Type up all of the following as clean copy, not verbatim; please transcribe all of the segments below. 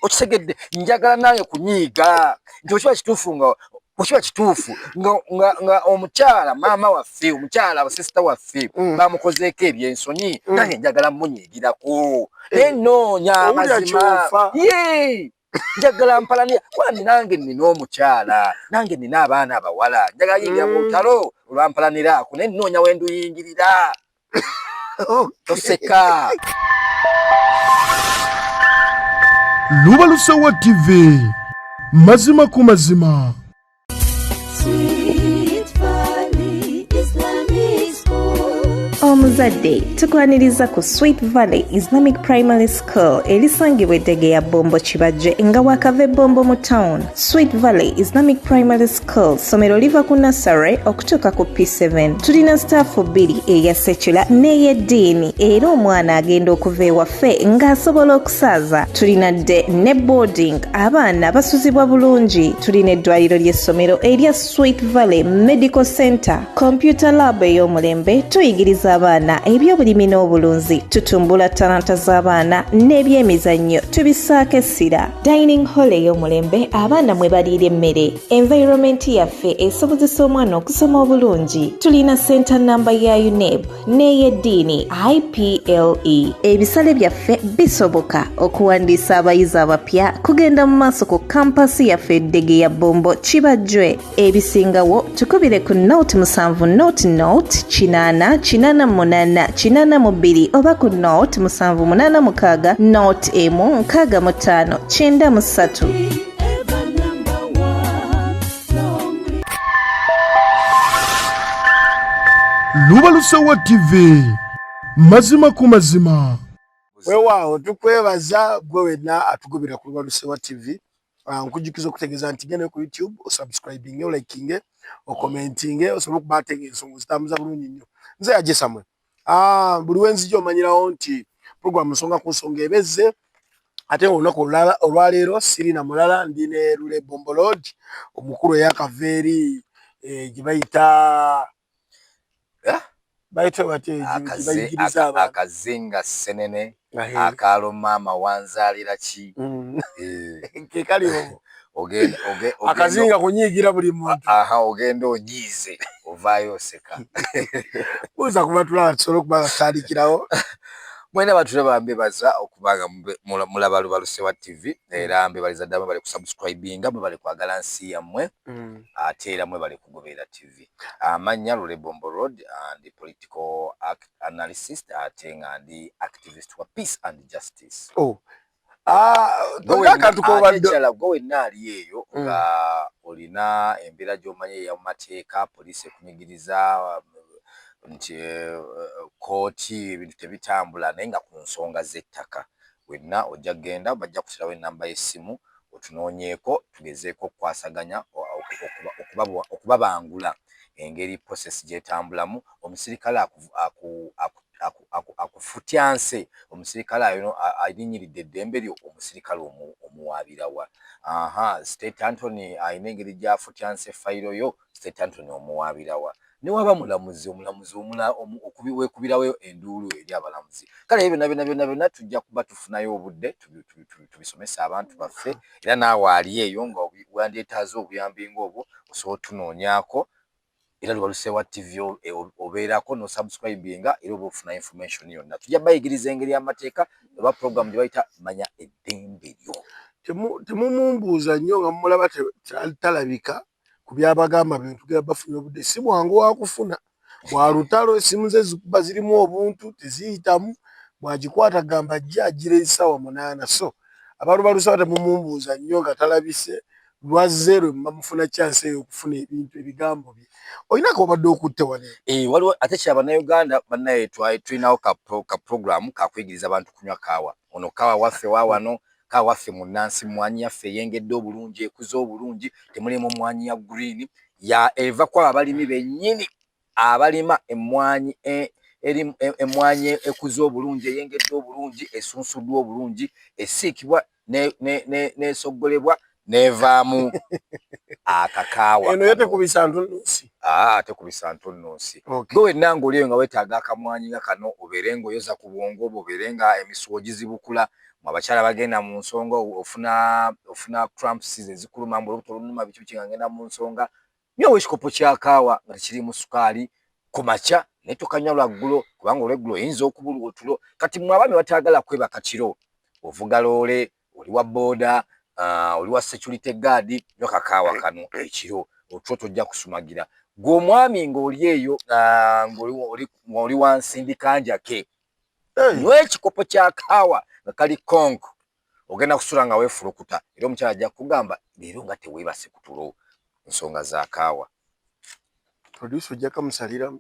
Okisegedde njagala nange kunyiiga nti okiba kituufu nga omukyala maama waffe omukyala sister waffe bamukozeeko ebyensonyi nange njagala munyiigirako nenoonya amazima njagala mpalanira kwani nange nina omukyala nange nina abaana abawala njagala yingira mu lutalo olwampalaniraako nenoonya wenduyingirira toseka. Lubalusewa TV mazima ku mazima. Omuzadde tukwaniriza ku Sweet Valley Islamic Primary School erisangibwa Eddegeya Bombo Kibajje nga wakava Bombo mu town. Sweet Valley Islamic Primary School somero liva ku nursery okutuuka ku P7. Tulina staffu 2 eya secular n'ey'eddiini era omwana agenda okuva ewaffe ng'asobola okusaaza. Tulina dde ne boarding abaana basuzibwa bulungi. Tulina eddwaliro ly'essomero erya Sweet Valley Medical Center, computer lab ey'omulembe, tuyigiriza abaana ebyobulimi n'obulunzi, tutumbula talanta z'abaana n'ebyemizannyo tubisaako essira. Dining hall ey'omulembe abaana mwe baliira emmere. Environment yaffe esobozesa omwana okusoma obulungi. Tulina center namba ya UNEB n'ey'eddiini IPLE. Ebisale byaffe bisoboka okuwandiisa abayizi abapya kugenda mu maaso ku kampasi yaffe Eddegeya Bombo Kibajje. Ebisingawo tukubire ku note 7 note 8882 oba ku note 786 note 16593. Lubalusewa TV mazima ku mazima. Weewaawo tukwebaza gwe wenna atugobera ku Lubalusewa TV. Nkujukiza okutegeeza nti genda ku YouTube osubscribing oliking okomenting osobola okubatenga ensonga zitambuza bulungi nnyo. Nze yaje samwe buli wenzijja omanyirawo nti program nsonga ku nsonga ebezze ate olunaku olwaleero sirina mulala ndi ne Lule Bombo Road omukulu eyakaveeri gye bayita akazinga senene akalo mama wanzalira ki ke kali akazinga kunyiigira buli muntu ogenda onyiize ovaayo oseka uza kubatula tusobola okubatandikirawo. Mwena batulaba mbebaza okubanga mulaba Lubalusewa TV era mbebaliza ddala bali kusubscribinga bali kwagala nsi yammwe ate era mwe bali kugoberera TV. Amanya Lule Bombo Road and political analyst ate nga ndi activist wa peace and justice. Gowe naali eyo nga olina embeera gy'omanye ya mateeka poliisi ekunyigiriza nti kooti ebintu tebitambula naye nga ku nsonga z'ettaka wenna ojja genda bajja kusirawo ennamba y'essimu otunoonyeeko tugezeeko okukwasaganya okubabangula engeri process gyetambulamu. Omusirikale akufutyanse omusirikale ayo alinyiridde eddembe lyo omusirikale omuwaabirawa. State Anthony ayina engeri gy'afutyanse fayiro yo State Anthony omuwaabirawa. Newaba omulamuzi wekubirawo enduulu eri abalamuzi. Kale ebyo byonna tujja kuba tufunayo obudde tubisomesa abantu baffe era naawe ali eyo nga wandyetaaze obuyambi ng'obwo osobola otunoonyaako era Lubalusewa TV obeerako n'osubscribinga era oba ofuna information yonna. Tujja bayigiriza engeri y'amateeka oba program gye bayita manya eddembe lyo. Temumumbuuza nnyo nga mumulaba talabika ku byabagamba bintu bafunye obudde. Si bwangu wakufuna bwa lutalo essimu ze zikuba zirimu obuntu teziyitamu bwagikwata gamba ajja agira essaawa 8. So abalubalusewa temumumbuuza nnyo nga talabise lwa zero bamufuna chance okufuna ebintu ebigambo bye. Oyinako obadde okutte wane? Waliwo ate ky'Abannayuganda bannaye tulinawo ka program kakuyigiriza abantu kunywa kaawa. Ono kaawa waffe waawano kaawa waffe munnansi mwanyi yaffe eyengedde obulungi ekuze obulungi temulimu mwanyi ya green ya eva kwa abalimi bennyini abalima emmwanyi emmwanyi ekuze obulungi eyengedde obulungi esunsuddwa obulungi esiikibwa n'esoggolebwa nevaamu akakaawa. Eno yote kubisa ntunnunsi. Tekubisa ntunnunsi. Gwe wenna ng'oliyo nga weetaaga akamwanyi nga kano obeere ng'oyoza ku bwongo bwo obeere nga emisuwa gizibukula Abachala bagenda mu nsonga ofuna cramps ezikuluma mbu olubuto lunuma bikibi kingenda mu nsonga. Nyowe ekikopo kya kaawa nga kirimu sukaali ku makya naye tokanywa lwaggulo kubanga olweggulo oyinza okubulwa otulo. Kati mmwe abaami batagala kwebaka kiro, ovuga loole, oli wa booda, oli wa security guard, nyo kakaawa kano ekiro otulo tojja kusumagira. Gwe omwami ng'oli eyo ng'oli wansindika njake, nywa ekikopo kya kaawa nga kali konko, ogenda kusula nga weefulukuta era omukyala ajja kugamba leero nga teweebase ku tulo ensonga za kaawa. Producer ojja kamusalira.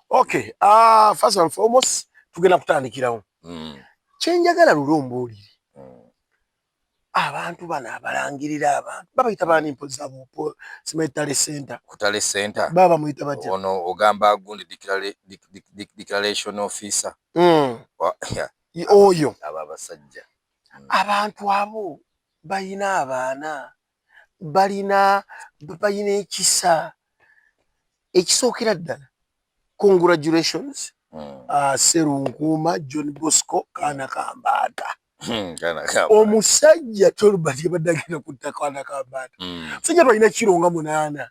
Okay, first and foremost tugenda kutandikirawo. Kyenjagala lulomboolire. Abantu bano abalangirira abantu babayita baani mpoza bupo simetale center. Kutale center. Baba muyita batya? Ono ogamba gundi declaration officer. Oyo. Abasajja. Abantu abo bayina abaana. Balina ekisa. Ekisookera ddala. Congratulations. Serunkuuma John Bosco Kaana Kambada. Omusajja Tolbert yabaddagira ku ttaka Kaana Kambada. Musajja balina kironga 8.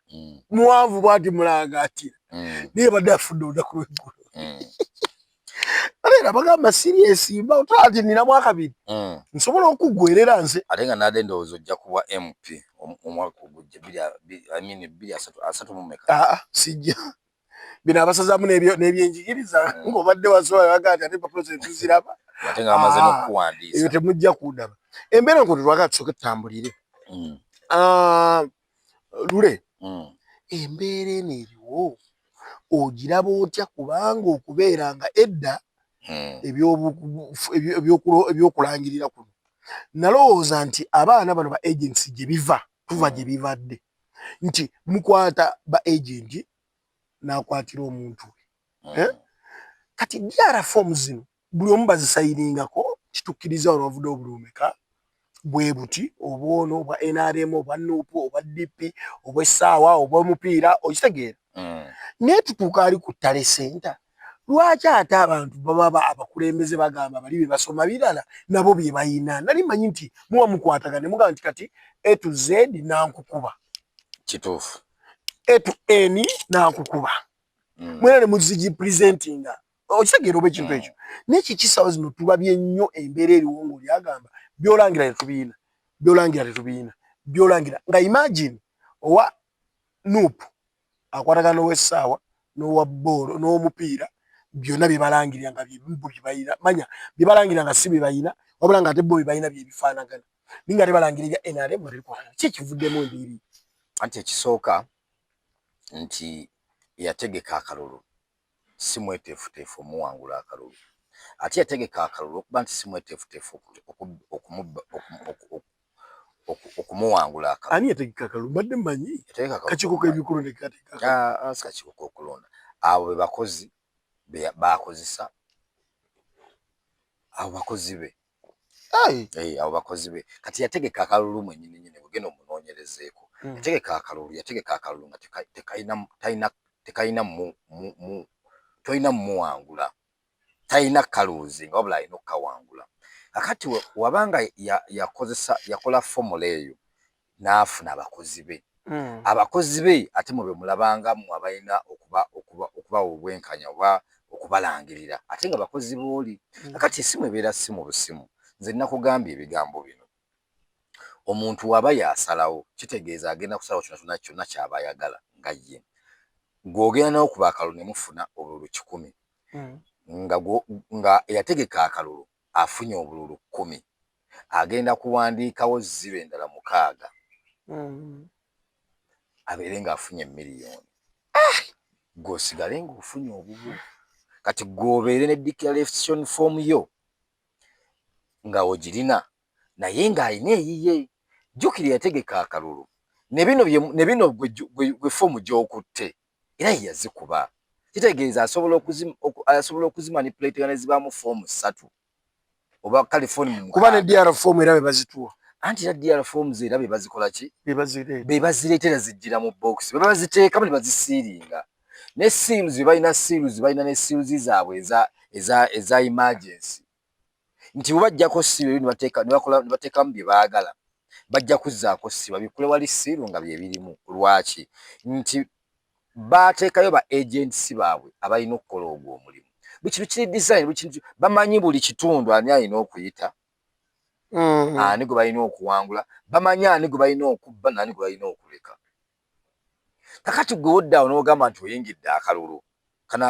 Muwanvu bwati mulanga atira. Naye badde afudde olunaku lw'eggulu. Era bagamba serious mba otwati nina mwaka 2. Nsobola okuggwerera nze. Ate nga nade ndowooza ojja kuba MP omwaka ogujja 2 mu meka. Sijja. Bino abasazaamu n'ebyenjigiriza ng'obadde wasobola bagamba ate papula ze tuziraba. Ate nga bamaze n'okuwandiisa. Eyo temujja kundaba. Embeera nkoto lwagala tusooke tutambulire. Lule. Embeera eno eriwo. Ogiraba otya kubanga okubeera nga edda ebyokulangirira kuno. Nalowooza nti abaana bano ba agency gye biva, tuva gye bivadde. Nti mukwata ba agenti n'akwatira omuntu we. Kati DR forms zino buli omu bazisayiningako kitukkiriza olwavudde obulumeka bwe buti obwono obwa NRM obwa NUP obwa DP obw'essaawa obw'omupiira okitegeera. Naye tutuuka ali ku ttale center. Lwaki ate abantu baba abakulembeze bagamba bali be basoma birala nabo bye bayina. Nali manyi nti muwa mukwatagane mugamba nti kati A to Z nankukuba. Kituufu. A to N nankukuba. Mwena ne muzigi presentinga. Okitegeera oba ekintu ekyo. N'eki kisawo zino tulabye nnyo embeera eriwo ng'oli agamba byolangira tetubiina. Byolangira tetubiina. Byolangira. Nga imagine owa NUP akwatagana n'ow'essaawa n'owa bboolo n'omupiira byonna bye balangirira nga bye bayina. Manya bye balangirira nga si bye bayina wabula nga ate bo bye bayina bye bifaanagana. Ninga ate balangirira NRM nga tebikwatagana. Ki ekivuddemu embeera? Anti ekisooka nti yategeka akalulu si mweteefuteefu omuwangula akalulu. Ate yategeka akalulu okuba nti si mweteefuteefu okumuwangula akalulu. Ani yategeka akalulu? Mbadde mmanyi. Kakiiko k'ebikulu ne kategeka akalulu. Kakiiko k'okulonda. Abo be bakozi bakozesa. Abo bakozi be. Abo bakozi be. Kati yategeka akalulu mwennyini nnyini bugenda omunoonyerezeeko. Yategeka akalulu nga toyina mumuwangula. Tayina kaluuzi nga wabula alina okukawangula. Kakati wabanga yakola formula eyo n'afuna abakozi be. Abakozi be ate mwe be mulabanga mmwe abalina okubawa obwenkanya oba okubalangirira ate nga bakozi booli. Kakati essimu ebeera si mu busimu. Nze nakugambye ebigambo bino. Omuntu waba yasalawo kitegeeza agenda kusalawo kyonna ky'aba ayagala nga ye. Gw'ogenda n'okuba akalulu ne mufuna obululu 10. Nga yategeka akalulu afunye obululu 10. Agenda kuwandiikawo zibe endala 6. Abeere ng'afunye miliyoni. Gw'osigale ng'ofunye obululu. Kati gw'obeere ne declaration form yo nga ogirina naye ng'alina eyiye. Jjukira yategeka akalulu. Ne bino gwe fomu gy'okutte era ye yazikuba. Kitegeeza asobola okuzimanipulate ne zibaamu fomu 3 oba California kuba ne DR form era be bazituwa. Anti era DR forms era be bazikola ki? Be bazireetera zijjira mu box. Be baziteekamu ne bazisiiringa. Ne seals balina ne seals zaabwe eza emergency. nti bajjako siru ne bateekamu bye baagala bajja kuzzaako siru babikule wali siru nga bye birimu. Lwaki? Nti baateekayo ba agents baabwe abalina okukola ogwo omulimu. Buli kintu kiri design, buli kintu bamanyi buli kitundu ani alina okuyita, ani gwe balina okuwangula, bamanyi ani gwe balina okubba nani gwe balina okuleka. Kakati gwe wodda n'ogamba nti oyingidde akalulu. Kano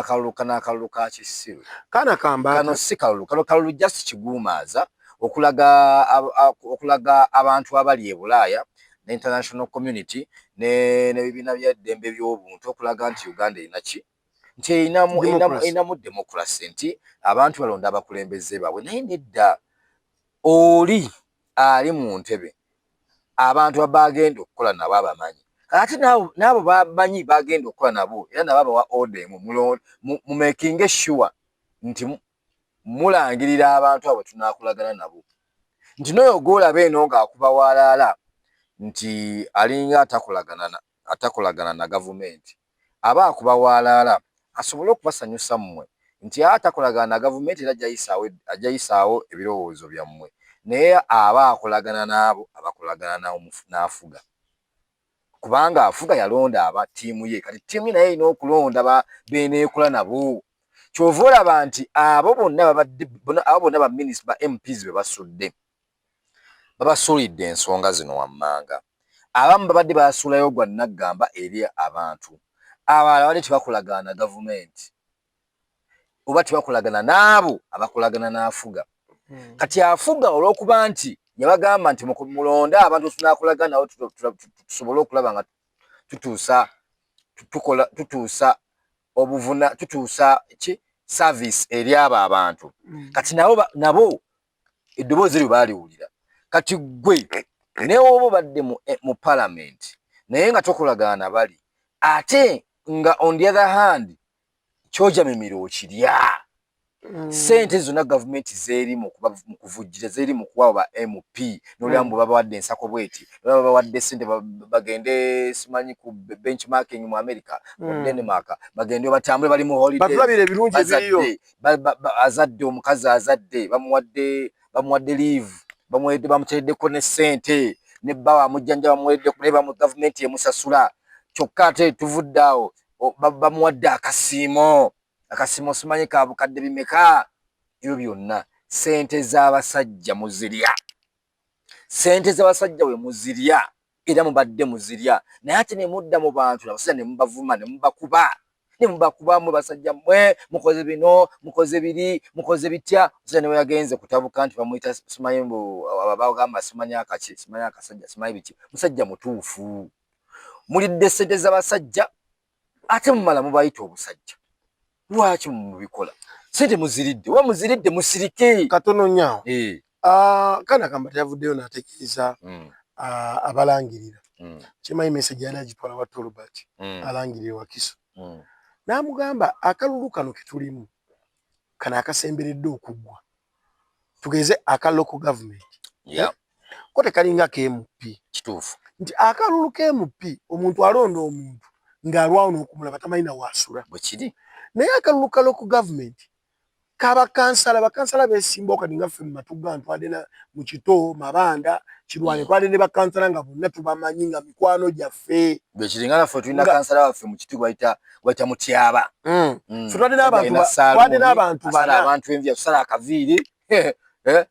akalulu ka kisiru. Kano si kalulu. Kano kalulu just kiguumaaza okulaga abantu abali e Bulaaya ne international community n'ebibiina by'eddembe by'obuntu okulaga nti Uganda erina ki? Nti erinamu democracy, nti abantu balonda abakulembeze baabwe. Naye nedda oli ali mu ntebe abantu abagenda okukola nabo abamanyi. Ate n'abo bamanyi bagenda okukola nabo era nabo abawa order mu making sure nti mulangirira abantu abo tunaakolagana nabo. Nti n'oyo gw'olaba eno ng'akuba walaala nti alinga atakolagana na gavumenti aba akuba walaala asobole okubasanyusa mmwe nti atakolagana na gavumenti era ajja yisaawo ebirowoozo byammwe, naye aba akolagana n'abo abakolagana nawo n'afuga. Kubanga afuga yalonda aba ttiimu ye, kati ttiimu ye naye erina okulonda beneekola nabo. Kyova olaba nti abo bonna ba minisita ba MPs be basudde babasuulidde ensonga zino wammanga. Abamu babadde basuulayo gwa naggamba eri abantu, abalala badde tebakolagana na gavumenti oba tebakolagana n'abo abakolagana n'afuga. Kati afuga olw'okuba nti yabagamba nti mulonde abantu tunaakolagana nabo tusobole okulaba nga tutuusa service eri abo abantu. Kati nabo eddoboozi eryo baaliwulira. Kati gwe newoba badde mu parliament naye nga tokolagana na bali, ate nga on the other hand kyoja mimiro okirya. Sente zonna gavumenti zeeri mu kuvujjira, zeeri mu kuwa ba MP n'olyambu babawadde ensako bweti, babawadde sente bagende simanyi ku benchmarking mu America, mu Denmark, bagende batambule bali mu holiday. Batulabire ebirungi ebiriyo. Azadde omukazi azadde bamuwadde leave, bamuteereddeko ne sente ne bbawa amujjanja bamuweddeko naye mu gavumenti emusasula. Kyokka ate tuvudde awo bamuwadde akasiimo simanyi ka bukadde bimeka. Ebyo byonna sente z'abasajja muzirya. Sente z'abasajja we muzirya era mubadde muzirya, naye ate ne mudda mu bantu abasajja ne mubavuma ne mubakuba mwe basajja mmwe mukoze bino mukoze biri mukoze bitya. Musajja ne yagenze kutabuka nti bamuyita simanyi abagamba simanyi akaki simanyi akasajja simanyi biki. Musajja mutuufu, mulidde sente z'abasajja ate mumala mubayita obusajja. Lwaki mubikola? Sente muziridde, wa muziridde musirike katono nnyo. Kana kamba yavuddeyo n'ategeeza abalangirira. Kimanyi message yana agitwala wa Tolbert alangirira Wakiso. N'amugamba akalulu kano ke tulimu kana akasemberedde okuggwa, tugeze aka local government ko tekalinga KMP. Kituufu nti akalulu KMP omuntu alonda omuntu ng'alwawo n'okumulaba tamanyi na waasula bwe kiri. naye akalulu ka local government bakansala beesimba okati nga ffe mu Matuga ntwadde mu Kito Mabanda Kirwane twadde ne bakansala nga bonna tubamanyi nga mikwano gyaffe. Bwe kiringa naffe tulina kansala waffe mu Kito bayita Mutyaba. Twadde n'abantu bana abantu envya tusala akaviiri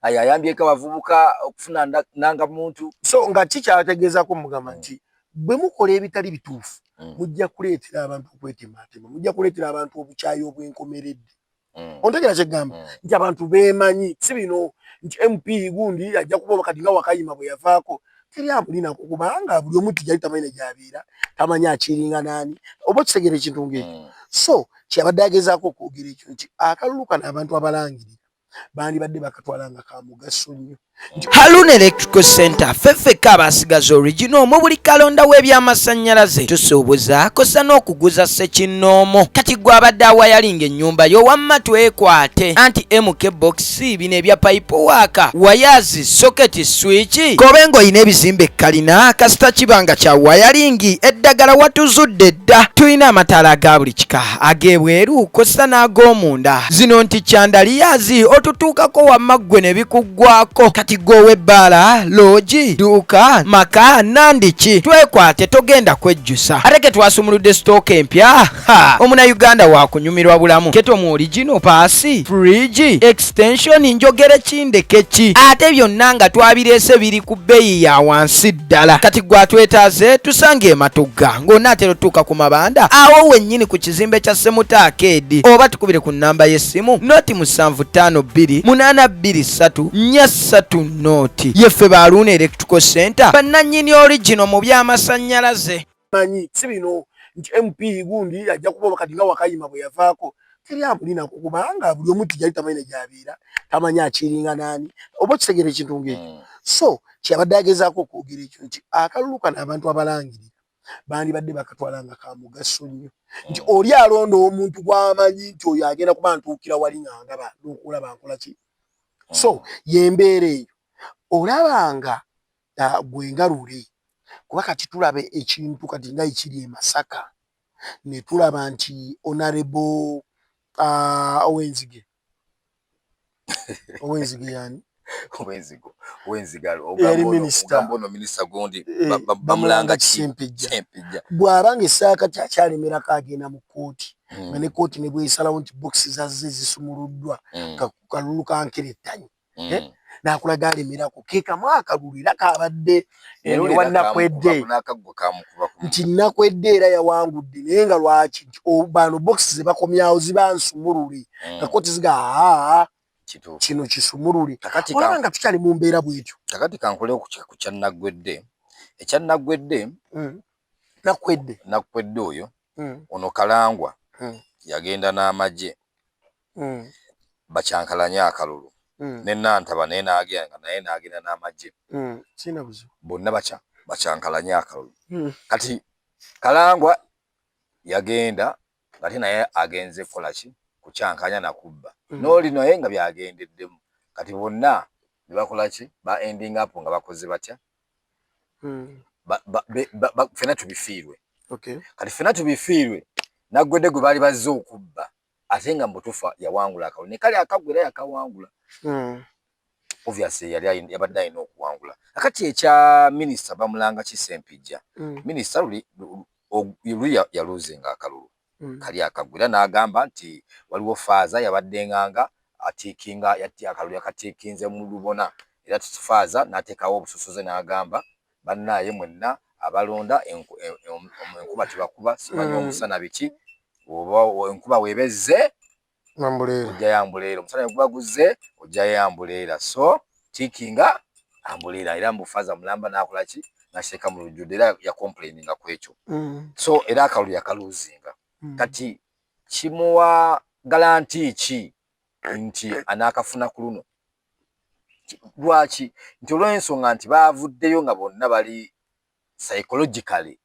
ayambyeko abavubuka okufuna nanga muntu. So nga kikyategeezako mugamba nti bwe mukola ebitali bituufu mujja kuleetera abantu okwetematema, mujja kuleetera abantu obukyayi obwenkomeredde. Ontegera kyegamba nti abantu beemanyi si bino nti MP gundi ajja kuba kati nga Wakayima bwe yavaako teri amulinako kubanga buli omu tijjali tamanyi negyabeera tamanyi akiringa naani oba kitegere ekintu ng'ekyo. So kyabadde agezaako okwogera ekyo nti akalulu kano abantu abalangirira bandibadde bakatwala nga ka mugaso nnyo Haruna Electrical Center feffeka abasigaza original mu buli kalonda w'ebyamasannyalaze tusuubuza kosa n'okuguza ssekinnoomo kati gwe abadde awayalinga ennyumba yo wamma twekwate anti MK box bino ebya pipe waaka wayazi socket switch kobe ng'olina ebizimbe kalina kasita kibanga kya wayalingi eddagala watuzudde dda tulina amataala aga buli kika ag'ebweru kosa n'ag'omunda zino nti kyandaliyazi otutuukako wamma ggwe ne bikuggwako kati gowe bala loji duka maka nandiki twekwate togenda kwejjusa ate ke twasumuludde stooka empya omuna Uganda wakunyumirwa bulamu keto mu original paasi fridge extension njogere kindekeki ate byonna nga twabireese biri ku bbeeyi ya wansi ddala kati gwatwetaaze tusange ematugga ng'onaatera otuuka ku mabanda awo wennyini ku kizimbe kya Semuta Arcade oba tukubire ku nnamba y'essimu noti 752 823 43 noti yeffe ba Haruna Electrical Center bannannyini original mu byamasannyalaze manyi si bino nti MP gundi ajja kuba wakati nga wakayima bwe yavaako teri amulina kubanga buli omu tijali tamanyi gy'abeera tamanyi akiringa nani oba kitegere ekintu ng'ekyo so kyabadde agezaako okwogera ekyo nti akalulu kano abantu abalangirira bandibadde bakatwalanga ka mugaso nnyo nti oli alonda omuntu gw'amanyi nti oyo agenda kuba ntuukira wali ng'angaba n'okulaba nkola ki so yembeera eyo olabanga gwengalule kuba kati tulabe ekintu kati nga ekiri e Masaka ne tulaba nti honorable Owenzige yani Owenzigalo yali minister gundi bamulanga Kisempejja bw'abanga essaaka kyakyalemera agenda mu kooti nga ne kooti ne bwesalawo nti bokisi zazze zisumuluddwa kalulu kankerettanyi nakulaga alemerako kekamu akalulu era kabadde wannakwedde nti nakwedde era yawangudde naye nga lwaki nti bano bokisi ze bakomyawo ziba nsumulule nga kooti ziga kino kisumulule olaba nga tukyali mu mbeera bwetyo kakati kankole ku kyannagwedde ekyannagwedde nakwedde oyo ono Kalangwa yagenda n'amagye bakyankalanye akalulu nenantaba naye n'agenda n'amagye bonna bakyankalanye akalulu kati Kalangwa yagenda ate naye agenze kukola ki kukyankanya nakubba n'oli naye nga byagendeddemu kati bonna ne bakola ki ba ending up nga bakoze batya fena tubifiirwe kati fena tubifiirwe naggwedde gwe baali bazze okubba ate nga mbutufa yawangula akalulu ne kali akagwera yakawangula obviously yabadde alina okuwangula akati ekya minisita bamulanga Kisempejja minisita luli yaluzinga akalulu kali akagwera n'agamba nti waliwo faaza yabadde nganga atiikinga yatti akalulu yakatiikinze mu lubona era faaza n'ateekawo obusosoze n'agamba bannaye mwenna abalonda enkuba tebakuba simanyi omusana biki oba enkuba webezze ojjayo ambuleera omusana enkuba guzze ojjayo ambuleera so tiikinga ambuleera era mbufaza mulamba n'akola ki n'aseeka mu lujjudde era yakomplaininga ku ekyo so era akalulu yakaluuzinga kati kimuwa galanti ki nti anaakafuna ku luno lwaki nti olw'ensonga nti baavuddeyo nga bonna bali psychologically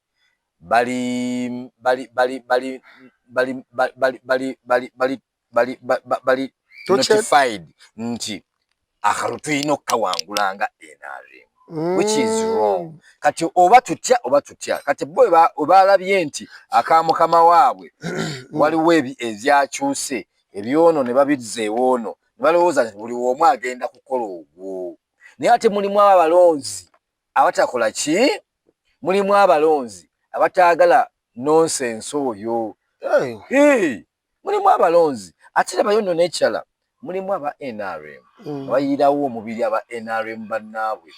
bali notified nti akalulu tulina okukawangulanga NRM which is wrong kati oba tutya kati bo balabye nti akamukama waabwe waliwo ezyakyuse ebyono ne babizzeewo ono ne balowooza nti buli omu agenda kukola ogwo naye ate mulimu abalonzi abatakola ki mulimu abalonzi abataagala nonsense oyo mulimu abalonzi ate labayo nno nekyala mulimu aba NRM abayirawo omubiri aba NRM bannaabwe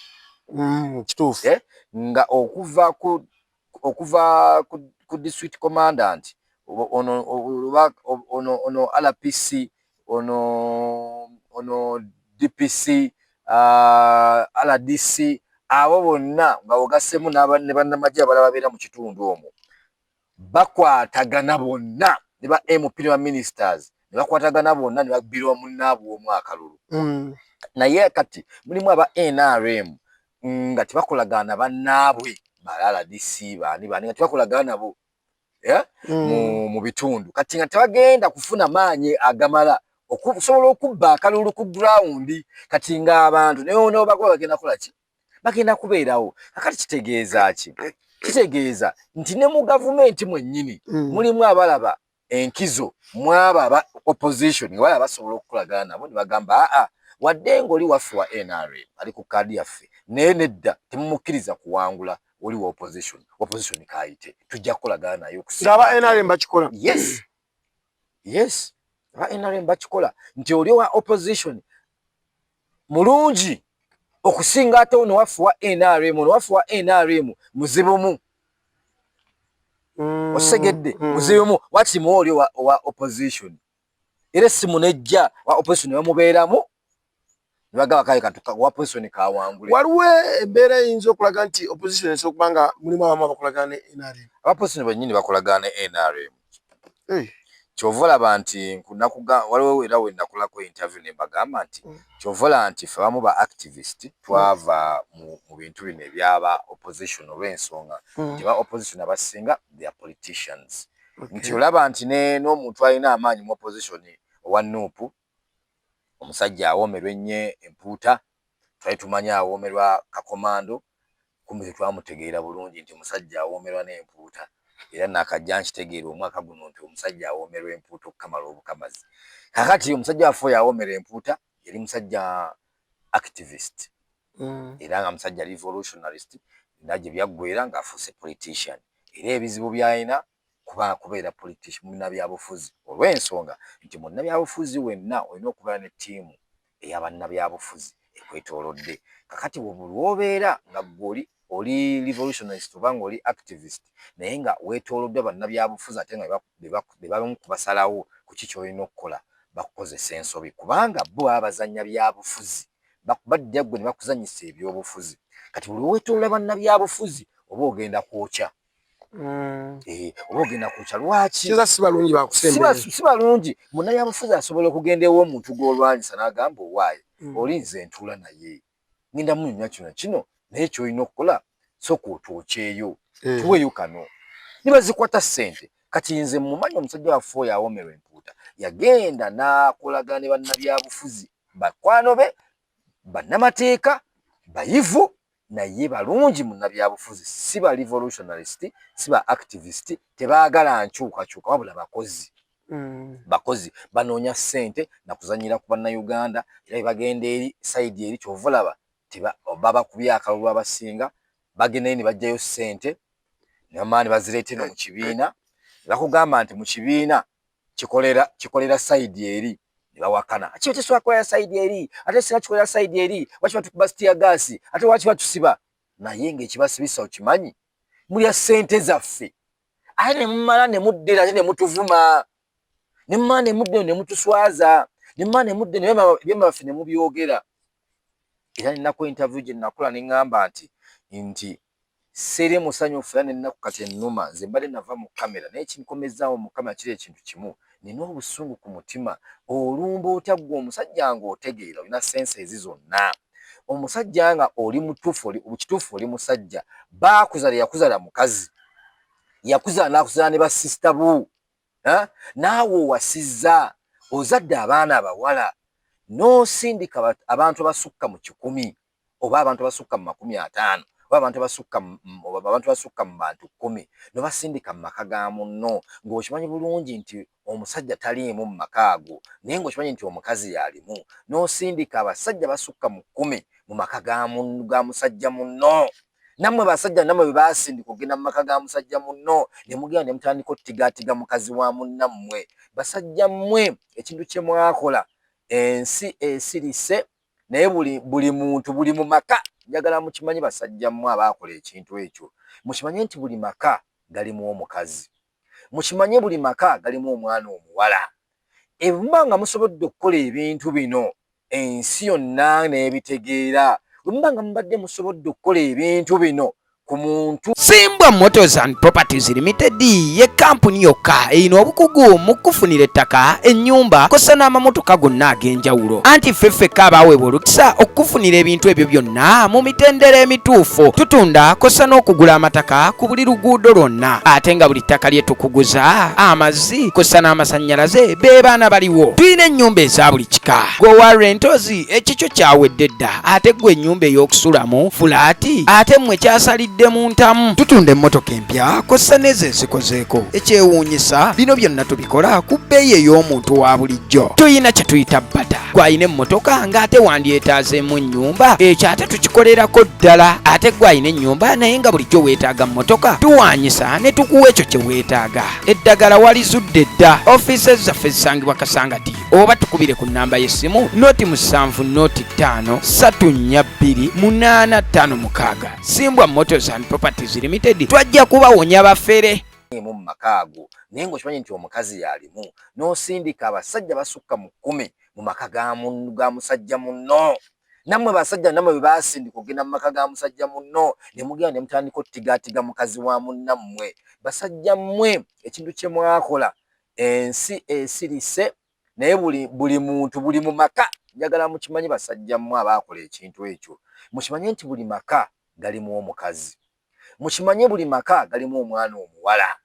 kituufu nga okuva ku district commandant ono RPC ono DPC RDC abo bonna nga ogassemu ne bannamagye abalala babeera mu kitundu omwo bakwatagana bonna ne ba MP ne ba ministers ne bakwatagana bonna ne babbirwa munnaabwe omwaka lulu naye kati mulimu aba NRM nga tebakolagana bannaabwe balala DC bani nga tebakolagana nabo mu bitundu kati nga tebagenda kufuna maanyi agamala okusobola okubba akalulu ku ground kati nga abantu ne bagoba bagenda kola ki bagenda kubeerawo akati kitegeeza ki kitegeeza nti ne mu gavumenti mwennyini mulimu abalaba enkizo mwaba aba opposition nga balaba basobola okukolagana nabo ne bagamba wadde ng'oli waffe wa NRM ali ku kaadi yaffe naye nedda temumukkiriza kuwangula oli wa opposition kaayite tujja kukolagana naye okusinga aba NRM bakikola yes aba NRM bakikola nti oli wa opposition mulungi okusinga ate ono waffe wa NRM muzibumu osegedde muzibumu wakimu oli wa opposition era simu nejja wa opposition bamubeeramu nibagaba kale katuka wa opposition kawangule waliwo embeera eyinza okulaga nti opposition esobola kubanga mulimu abamu abakolagana ne NRM aba opposition bennyini bakolagana ne NRM kyovolaba nti waliwo era we nakolako interview ne mbagamba nti kyovola nti ffe abamu ba activist twava mu bintu bino ebyaba opposition olw'ensonga nti ba opposition abasinga they are politicians nti olaba nti n'omuntu alina amaanyi mu opposition owa Nuupu omusajja awoomerwa ennyo empuuta twali tumanya awoomerwa Kakomando kumbe tetwamutegeera bulungi nti omusajja awoomerwa n'empuuta era nakajja nkitegeera omwaka guno nti omusajja awoomerwa empuuta okukamala obukamazi kakati omusajja waffe oyo awoomera empuuta yali musajja activist era nga musajja revolutionarist era gye byaggweera ng'afuuse politician era ebizibu by'alina kubeera politician munnabyabufuzi olw'ensonga nti munnabyabufuzi wenna olina okubeera ne ttiimu ey'abannabyabufuzi ekwetoolodde kakati bw'obeera nga ggwe oli revolutionist oba nga oli activist naye nga weetooloddwa bannabyabufuzi ate nga be bamu kubasalawo ku ki ky'olina okukola bakukozesa ensobi kubanga bo baba bazannya byabufuzi badda ggwe ne bakuzannyisa ebyobufuzi kati buli weetoolola bannabyabufuzi oba ogenda kwokya oba ogenda kwokya lwaki si balungi bakusembera si balungi munnabyabufuzi asobola okugenda ew'omuntu gw'olwanyisa n'agamba owaaye oli nze ntuula naye ngenda munyonya kino naye kyolina okukola sooka otwokyeyo tuweeyo kano nibazikwata ssente kati nze mumanyi omusajja waffe oyo awoomerwa empuuta yagenda n'akolagana ne bannabyabufuzi bakwano be bannamateeka bayivu naye balungi munnabyabufuzi si ba revolutionarist si ba activist tebaagala nkyukakyuka wabula bakozi banoonya ssente nakuzanyira ku bannayuganda era bebagenda eri sayidi eri kyovulaba babakubya akalulu abasinga bagendayo ne bajjayo ssente nemaani bazireete no mu kibiina bakugamba nti mu kibiina kikolera sayidi eri ne bawakana kiba tekisobola sayidi eri ate singa kikolera sayidi eri waki batukuba sitiya gaasi ate waki batusiba naye ng'ekibasibisa okimanyi mulya ssente zaffe ate ne mumala ne muddira ate ne mutuvuma ne mumala ne muddira ne mutuswaza ne mumala ne muddira ebyama baffe ne mubyogera era ninako interview gye nakola ne ŋŋamba nti seere musanyufu era nennaku kati ennuma nze mbadde nava mu kamera naye kinkomezaawo mu kamera kiri ekintu kimu nina obusungu ku mutima olumba otya ggwe omusajja nga otegeera olina sense ezi zonna omusajja nga oli mutuufu kituufu oli musajja baakuzala yakuzala mukazi yakuzala n'akuzala ne basisita bu naawe owasizza ozadde abaana abawala n'osindika abantu abasukka mu 100 oba abantu abasukka mu 50 oba abantu abasukka mu bantu 10 n'obasindika mu maka ga munno ng'okimanyi bulungi nti omusajja taliimu mu maka ago naye ng'okimanyi nti omukazi yalimu n'osindika abasajja basukka mu 10 mu maka ga musajja munno nammwe basajja nammwe bwe basindika okugenda mu maka ga musajja munno ne mugenda ne mutandika ottigaatiga mukazi wa munnammwe basajja mmwe ekintu kye mwakola ensi esirise naye buli muntu buli mu maka njagala mukimanyi basajja mmwe abaakola ekintu ekyo mukimanye nti buli maka galimu omukazi mukimanye buli maka galimu omwana omuwala ebuba nga musobodde okukola ebintu bino ensi yonna n'ebitegeera bwemuba nga mubadde musobodde okukola ebintu bino ku muntu. Simbwa Motors and Properties Limited ye kampuni yokka eyina obukugu mu kufunira ettaka, ennyumba kosa n'amamotoka gonna ag'enjawulo. Anti ffeffekka abaweebwa olukisa okufunira ebintu ebyo byonna mu mitendera emituufu. Tutunda kosa n'okugula amataka ku buli luguudo lwonna, ate nga buli ttaka lye tukuguza amazzi kosa n'amasannyalaze be baana baliwo. Tuyina ennyumba eza buli kika. Gwe wa Rentals ekikyo kyawedde dda, ate gwe ennyumba ey'okusulamu fulaati, ate mmwe kyasalidde mu ntamu. Tutunda emmotoka empya kosa n'ezo ezikozeeko. Ekyewuunyisa bino byonna tubikola ku bbeeyi ey'omuntu wa bulijjo. Tuyina kye tuyita bata. Gwayina emmotoka ng'ate wandyetaazeemu ennyumba, ekyo ate tukikolerako ddala. Ate gwayina ennyumba naye nga bulijjo weetaaga mmotoka, tuwaanyisa ne tukuwa ekyo kye weetaaga. Eddagala walizudde dda. Ofiisi zaffe zisangibwa Kasangati, oba tukubire ku nnamba y'essimu noti 7 Simbwa Motors and Properties Limited twajja kubawonya bafere. Mu makaago naye ng'okimanyi nti omukazi yalimu n'osindika abasajja basukka mu 10 mu maka ga musajja munno. Nammwe basajja nammwe bwe basindika okugenda mu maka ga musajja munno ne mugenda ne mutandika ottigaatiga mukazi wa munnammwe. Basajja mmwe ekintu kye mwakola ensi esirise, naye buli muntu buli mu maka njagala mukimanyi basajja mmwe abaakola ekintu ekyo. Mukimanye nti buli maka galimu omukazi. Mukimanye buli maka galimu omwana omuwala.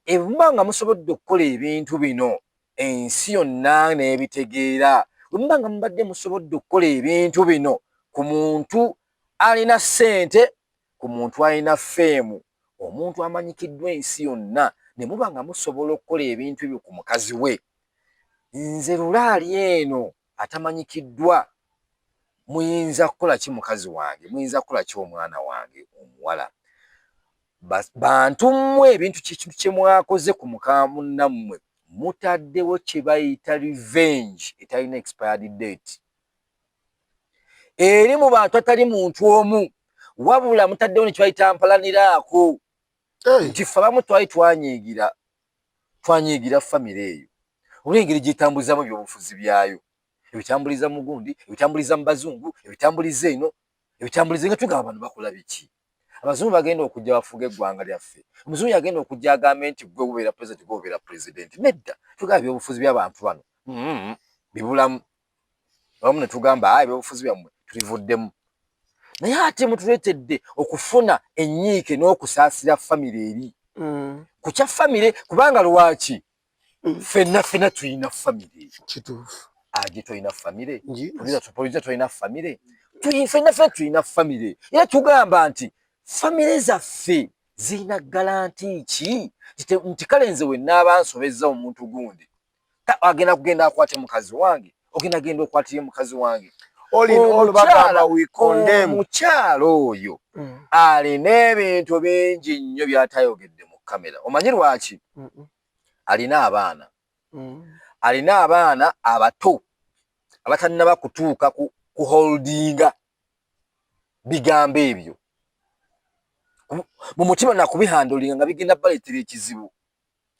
Ebuba nga musobodde okukola ebintu bino ensi yonna n'ebitegeera. Bwemuba nga mubadde musobodde okukola ebintu bino ku muntu alina ssente, ku muntu alina ffeemu, omuntu amanyikiddwa ensi yonna, ne muba nga musobola okukola ebintu ebyo ku mukazi we. Nze lulaali eno atamanyikiddwa, muyinza kukola ki mukazi wange, muyinza kukola ki omwana wange omuwala. Bantu mmwe ebintu kye mwakoze ku muka munnammwe mutaddewo kye bayita revenge etalina expired date. Eri mu bantu atali muntu omu, wabula mutaddewo ne kye bayita mpalaniraako. Nti ffe abamu twali twanyiigira famire eyo olw'engeri gy'etambulizamu ebyobufuzi byayo. Ebitambuliza mu gundi, ebitambuliza mu bazungu, ebitambuliza eno, ebitambuliza nga tugamba abantu bakola biki. Abazungu bagenda okujja bafuga eggwanga lyaffe. Omuzungu yagenda okujja agambe nti gwe obeera president, gwe obeera president. Nedda, tugamba ebyobufuzi by'abantu bano bibulamu. Abamu ne tugamba ebyobufuzi byammwe tulivuddemu. Naye ate mutuleetedde okufuna ennyiike n'okusaasira famire eri. Ku kya famire kubanga lwaki ffenna tulina famire. Kituufu. Gye tolina famire, poliza tolina famire, ffenna tulina famire. Era tugamba nti famire zaffe zirina galanti ki? Nti kale nze we nnaaba nsobezza omuntu gundi, agenda akwate mukazi wange, ogenda okwatire mukazi wange. Omukyalo oyo alina ebintu bingi nnyo by'atayogedde mu kamera. Omanyi lwaki? Alina abaana abato abatannaba kutuuka ku holdinga bigambo ebyo. Mu mutima nakubihandolinga nga bigenda baletera ekizibu.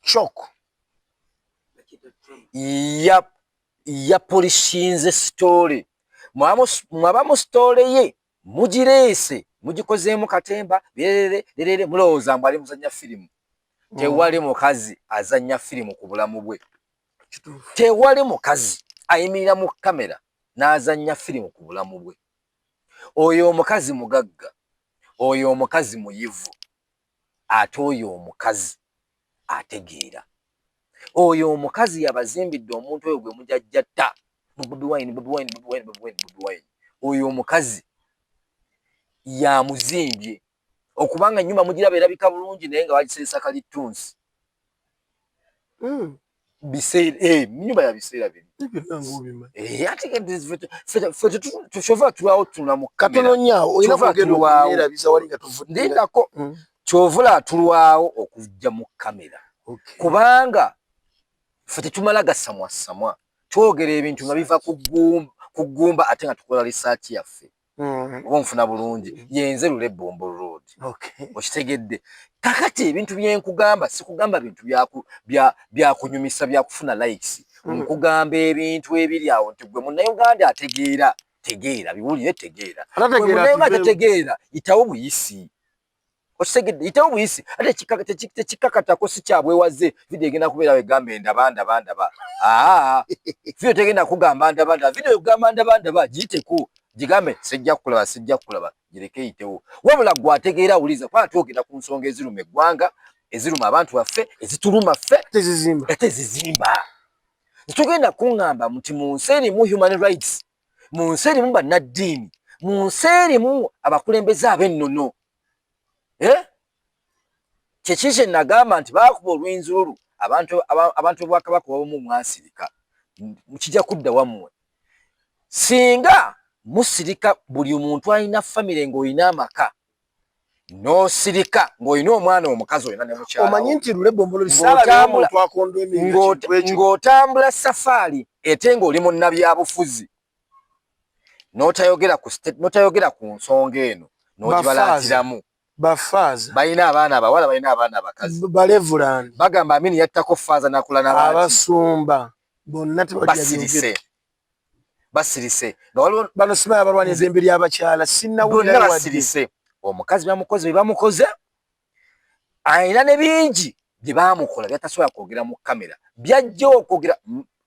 Shock. Yapolishinze story. Mwaba mu story ye mugireese, mugikozeemu katemba, birere mulowooza mbu ali muzannya firimu. Tewali mukazi azannya firimu ku bulamu bwe. Tewali mukazi ayimirira mu kamera n'azannya firimu ku bulamu bwe. Oyo omukazi mugagga, oyo omukazi muyivu, ate oyo omukazi ategeera. Oyo omukazi yabazimbidde omuntu oyo gwe mujajjatta mu Bobi Wine. Oyo omukazi yamuzimbye okubanga ennyumba mugiraba erabika bulungi naye nga bagiseresa kalitunsi. Nyumba ya biseera biri. Tushova tulwawo tuna mu katono nnyo olina kugenda okuyerabiza wali nga tuvudde. Ndindako kyovula tulwawo okujja mu kamera. Kubanga ffe tetumala gasamwasamwa. Twogera ebintu nga biva ku ggumba ate nga tukola research yaffe. Oba nfuna bulungi yenze lule Bombo Road. Okitegedde. Kakati ebintu byenkugamba sikugamba bintu byakunyumisa byakufuna likes. Nkugamba ebintu ebiri awo nti gwe Munnayuganda ategeera biwulire tegeera. Munnayuganda tategeera itawo buyisi. osegedde itawo buyisi ate chikakatako si kyabwewaze video egenda kubeera wegambe ndabandaba video tegenda kugamba ndabandaba video kugamba ndabandaba giteku gigambe sijja kulaba gireke itewo wabula gwategeera uliza kwa twogenda ku nsonga eziruma eggwanga eziruma abantu baffe ezituluma ffe tezizimba tugenda kuŋŋamba muti mu nsi erimu human rights mu nsi erimu bannaddiini mu nsi erimu abakulembeze ab'ennono kyekikye nagamba nti baakuba olw'enzululu abantu bwakabaka wabumu mwasirika mukijja kudda wammwe singa musirika buli muntu alina famire ng'olina amaka n'osirika ng'olina omwana omukazi olina ne mukyala omanyi nti lule bombolo ng'otambula safaari ate ng'oli munnabyabufuzi n'otayogera ku nsonga eno n'ogibalatiramu bafaaza balina abaana abawala balina abaana abakazi balevulani bagamba amini yattako faaza nakula n'abantu abasumba bonna basirise bano simanyi abalwaniza embi ly'abakyala bonna basirise omukazi bamukoze bye bamukoze ayina ne bingi bye baamukola byatasobola kwogera mu kamera byajja okwogera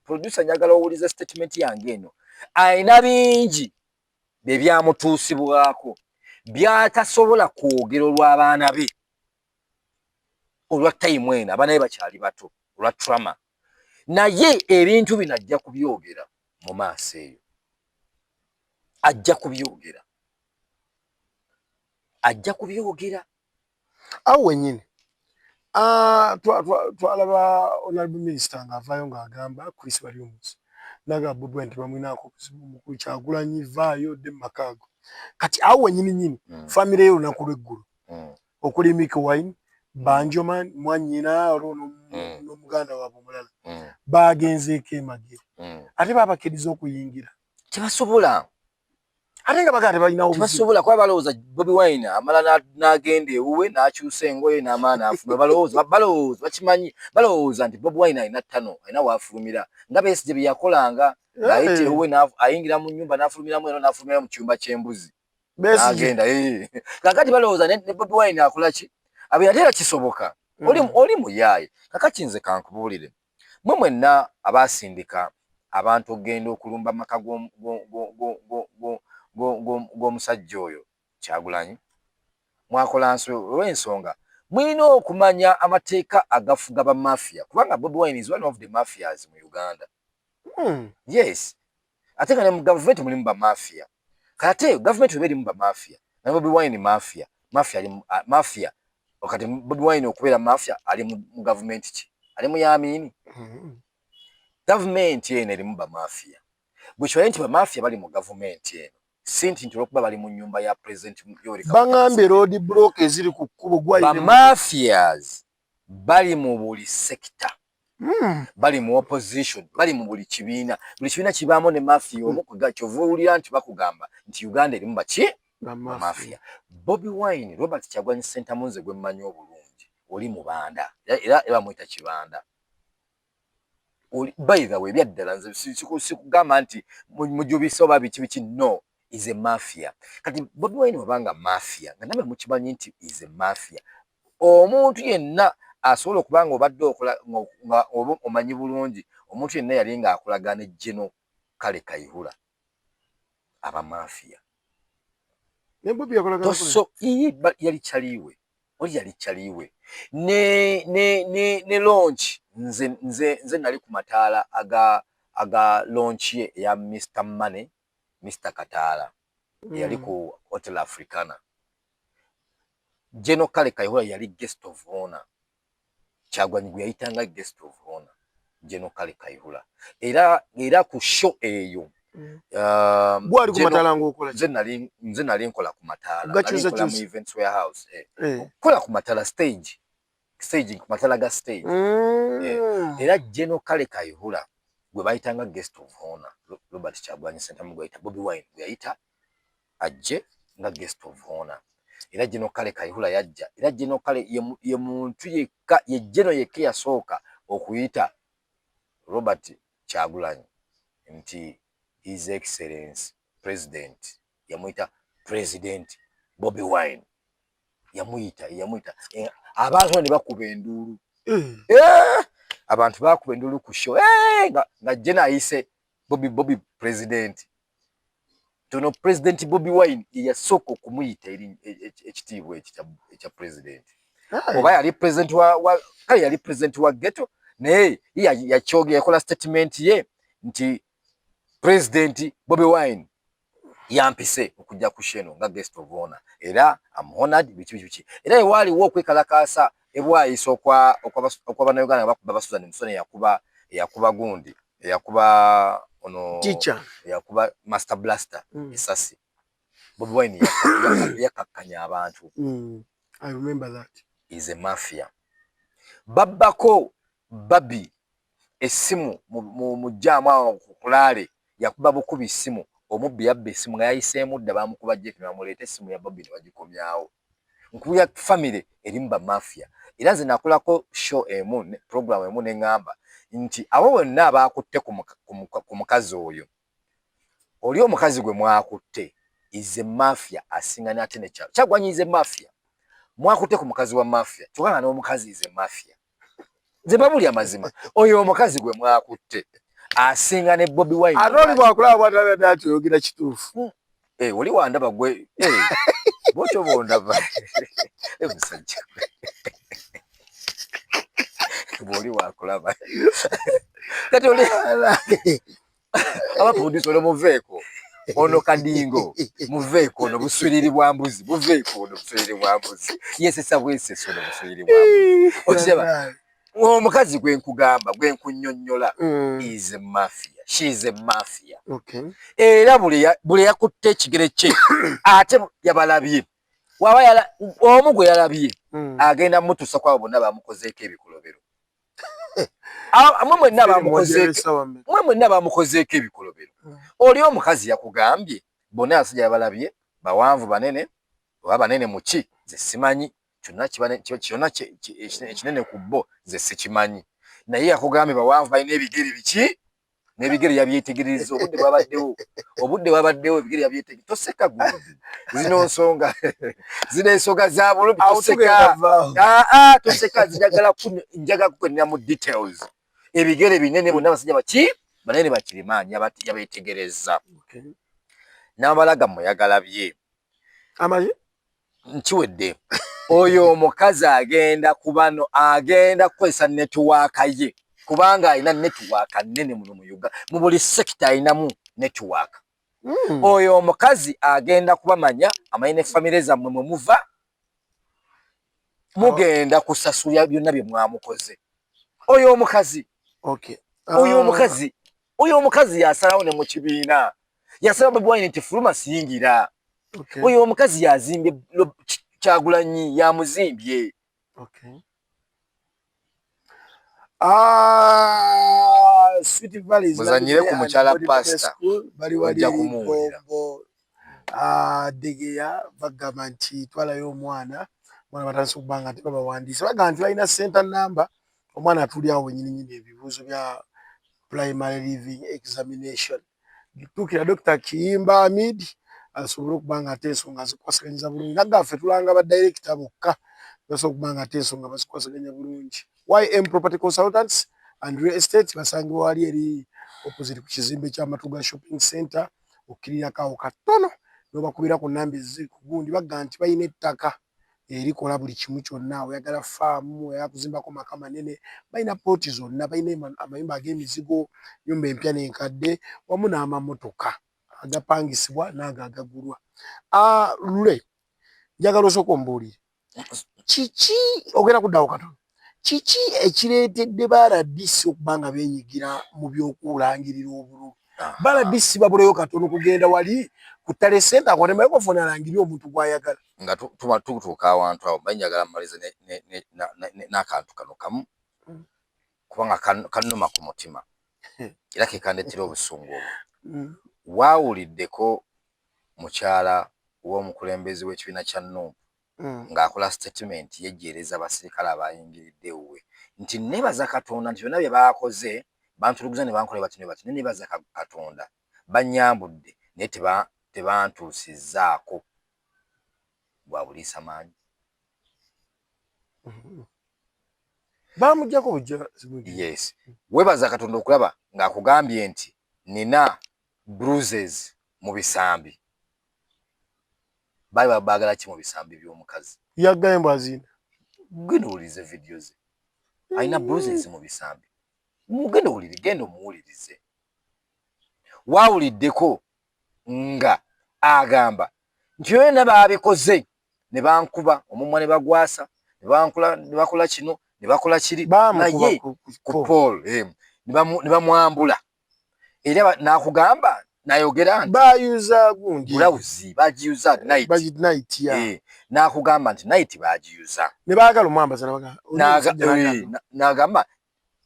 producer njagala owuliza statement yange eno ayina bingi bye byamutuusibwako byatasobola kwogera olw'abaana be olwa time eno abaana be bakyali bato olwa trauma naye ebintu bino ajja kubyogera mu maaso eyo ajja kubyogera awo wenyini twalaba honorable minister ng'avaayo ng'agamba Chris Baliumuzi naga Bobi Wine bamwinaako kuzibu mukulu Kyagulanyi vaayo de makaago kati awo wenyini family yo olunaku lw'eggulu okuli Mick Wine Banjoman mwanyina n'omuganda waabwe omulala bagenzeeko emagere ate babakiriza okuyingira tebasobola ate nga baganda balinawo tebasobola kuba balowooza Bobi Wine amala n'agenda ewuwe n'akyusa engoye n'amaana afuluma balowooza bakimanyi balowooza nti Bobi Wine alina ttano alina waafulumira nga Besigye bye yakolanga ng'ayita ewuwe ayingira mu nnyumba n'afulumiramu eno n'afulumira mu kyumba ky'embuzi n'agenda kakati balowooza ne Bobi Wine akola ki abe yateera kisoboka oli muyaaye kakati nze kankubuulire mwe mwenna abaasindika abantu okgenda okulumba amaka g'omusajja oyo Kyagulanyi mwakola olw'ensonga mulina okumanya amateeka agafuga ba mafia kubanga Bobi Wine is one of the mafias mu Uganda. Yes, ate nga ne mu government mulimu ba mafia kate government weberi mu ba mafia na Bobi Wine mafia wakati Bobi Wine okubeera mafia ali mu government ki ali mu yamini government eno eri mu ba mafia bwe kibaye nti ba mafia bali mu government eno sinti nti olwokuba bali mu nyumba ya president Yoweri Kaguta bangambe road block eziri ku kkubo ba mafias bali mu buli sector bali mu opposition bali mu buli kibiina kibaamu ne mafia omu kugakyovulira nti bakugamba nti Uganda erimu baki ba mafia. Bobi Wine Robert Kyagulanyi Ssentamunze gwe mmanyi obulungi oli mu banda era mwita kibanda by the way byaddala nze sikugamba nti mujubisa oba biki no is a mafia. Kati Bobi Wine wabanga mafia nga namwe mukimanyi nti is a mafia omuntu yenna asobola okubanga obadde okola nga omanyi bulungi omuntu yenna yali nga akolagana ejjeno kale Kayihura aba mafia ne Bobi yakolagana so yali chaliwe ne launch nze nali ku mataala aga launch ye ya Mr. Money Mr. Katala yali ku Hotel Africana Jeno Kale Kayihura yali guest of honor Kyagulanyi gwe yayitanga guest of honor Jeno Kale Kayihura era ku show eyo bwali ku mataala ng'okola nze nali nkola ku mataala nali mu events warehouse kola ku mataala stage ku mataala ga stage era Jeno Kale Kayihura gwe bayitanga guest of honor Robert Kyagulanyi Ssentamunze gwe yayita Bobi Wine gwe yayita ajje nga guest of honor era Jeno Kale Kayihura yajja era Jeno Kale ye muntu yekka ye Jeno yekka yasooka okuyita Robert Kyagulanyi nti His Excellency President yamuyita President Bobi Wine yamuyita abantu ne bakuba enduulu abantu bakuba enduulu ku show nga jena ayise Bobby president tono president Bobi Wine yasooka okumuyita ekitiibwa ekya president oba yali president yali president wa ghetto naye yakyogera yakola statement ye nti president Bobi Wine yampise okujja ku sheno nga guest of honor era am honored bichi era ewaliwo okwekalakaasa ebwayisa okwa bannayuganda bakuba Susan Musoni yakuba gundi yakuba ono teacher yakuba master blaster esasi Bobi Wine yakakanya abantu. I remember that. Is a mafia. Babako babi esimu mu jama kulale yakuba bukubi simu omubbi yabbe esimu nga yayisemu dda bamukuba Jeff namuleta esimu ya Bobby wagikomyawo. Nkuya family erimba mafia. Era nze nakolako show emu program emu nengamba nti abo bonna abakutte ku mukazi oyo. Oli omukazi gwe mwakutte is a mafia asinga nate ne kyalo. Kyagwanyize mafia. Mwakutte ku mukazi wa mafia. Tukanga n'omukazi is a mafia. Nze babuli amazima. Oyo omukazi gwe mwakutte asinga ne Bobi Wine. Aroli bwakulaba bwatala datu yogira kituufu. Oli wandaba gwe. Bocho bondaba. Musajja. Boli wakulaba. Kati oli aba producer ono muveeko. Ono kadingo. Muveeko ono buswiriri bwa mbuzi. Muveeko ono buswiriri bwa mbuzi. Yesesa bwese ono buswiriri bwa mbuzi. Okyeba. Omukazi gwe nkugamba gwe nkunnyonnyola is a mafia. She is a mafia. Okay. Era buli yakutte ekigere kye ate yabalabye. Waba omu gwe yalabye agenda mutusa kwa bonna bamukozeeko ebikolobero. Mwe nabamukozeeko ebikolobero. Oli omukazi yakugambye bonna asajja yabalabye bawanvu banene oba banene muki ze simanyi kyonna ekinene ku bo ze sikimanyi naye yakugambye bawanvu balina ebigere biki n'ebigere yabyetegereza obudde bwabaddewo ebigere yabyetegereza toseka gudu zino ensonga za bulumi toseka njaga kukwenera mu details ebigere binene bonna abasajja baki banene bakirimaanyi yabetegereza n'abalaga muyagalabye nkiwedde oyo omukazi agenda kubano agenda kukozesa netiwaaka ye kubanga alina netiwaaka nnene muno mu Uganda mu buli sekita alinamu netiwaaka oyo omukazi agenda kubamanya amanyi ne famire zammwe mwe muva mugenda kusasula byonna bye mwamukoze oyo omukazi oyo omukazi yasalawo ne mu kibiina yasala Bobi Wine nti fuluma siyingira oyo omukazi yazimbye Kyagulanyi yamuzimbye. Sweet Valley muzanyire ku mukyala pasta bajja kumuwulira Degeya bagamba nti twalayo omwana batandise okubanga nti babawandiise bagamba nti balina center number omwana atulyawo wenyininyini ebibuuzo bya primary living examination gituukira Dr. Kiyimba Hamid asobole okubanga ate ensonga zikwasaganyiriza bulungi nagaffe tulanga ba director bokka basobola okubanga ate ensonga bazikwasaganya bulungi. YM Property Consultants and Real Estate basangibwa wali eri opposite ku kizimbe ky'Amatuga Shopping Center okkirira kawo katono n'obakubira ku nnamba eziri ku gundi bagamba nti balina ettaka erikola buli kimu kyonna oyagala faamu oyagala kuzimbako maka manene balina pooti zonna balina amayumba ag'emizigo nyumba empya n'enkadde wamu n'amamotoka agapangisibwa n'ago agagulwa. Lule njagala osooka ombuulire kiki ogenda kuddawo katono kiki ekireetedde baradisi okubanga beenyigira mu by'okulangirira obululu baradisi babuleyo katono kugenda wali ku ttale senta ako ne microphone alangirira omuntu gw'ayagala nga tutuuka awantu awo banjagala mmalize n'akantu kano kamu kubanga kannuma ku mutima era kekandeetera obusungu obwo waawuliddeko mukyala w'omukulembeze w'ekibiina kya NUP ng'akola statement yejjeereza abasirikale abayingiridde we nti nebaza Katonda nti byonna bye baakoze bantuluguza ne bankola bati ne bati nebaza Katonda bannyambudde naye tebantuusizzaako bwa buliisa maanyi Bamujjako bujja. Yes. Webaza Katonda okulaba ng'akugambye nti nina bruises mu bisambi. Bali baagala ki mu bisambi by'omukazi? Yaggaye mbwazina. Genda owulirize video ze. Alina bruises mu bisambi. Mugenda owulire, genda omuwulirize. Waawuliddeko nga agamba nti yonna baabikoze ne bankuba omumwa ne bagwasa ne bakola kino ne bakola kiri naye ku Paul ne bamwambula era n'akugamba n'ayogera nti bayuza gundi bulawuzi bagiyuza night n'akugamba nti night bagiyuza ne baagala omwambaza n'agamba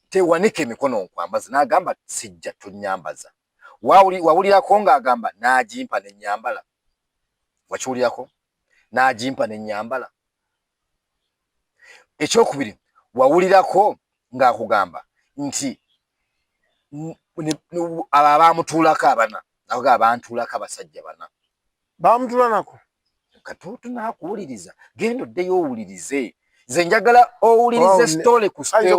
tewanika emikono nkwambaza n'agamba sijja tonyambaza. Wawulirako ng'agamba n'agimpa ne nyambala. Wakiwulirako? N'agimpa ne nyambala. Ekyokubiri wawulirako ng'akugamba nti abo abaamutuulako abana nakuga abantuulako abasajja bana baamutuula nako katuutu n'akuwuliriza genda oddeyo owulirize. Nze njagala owulirize story ku story.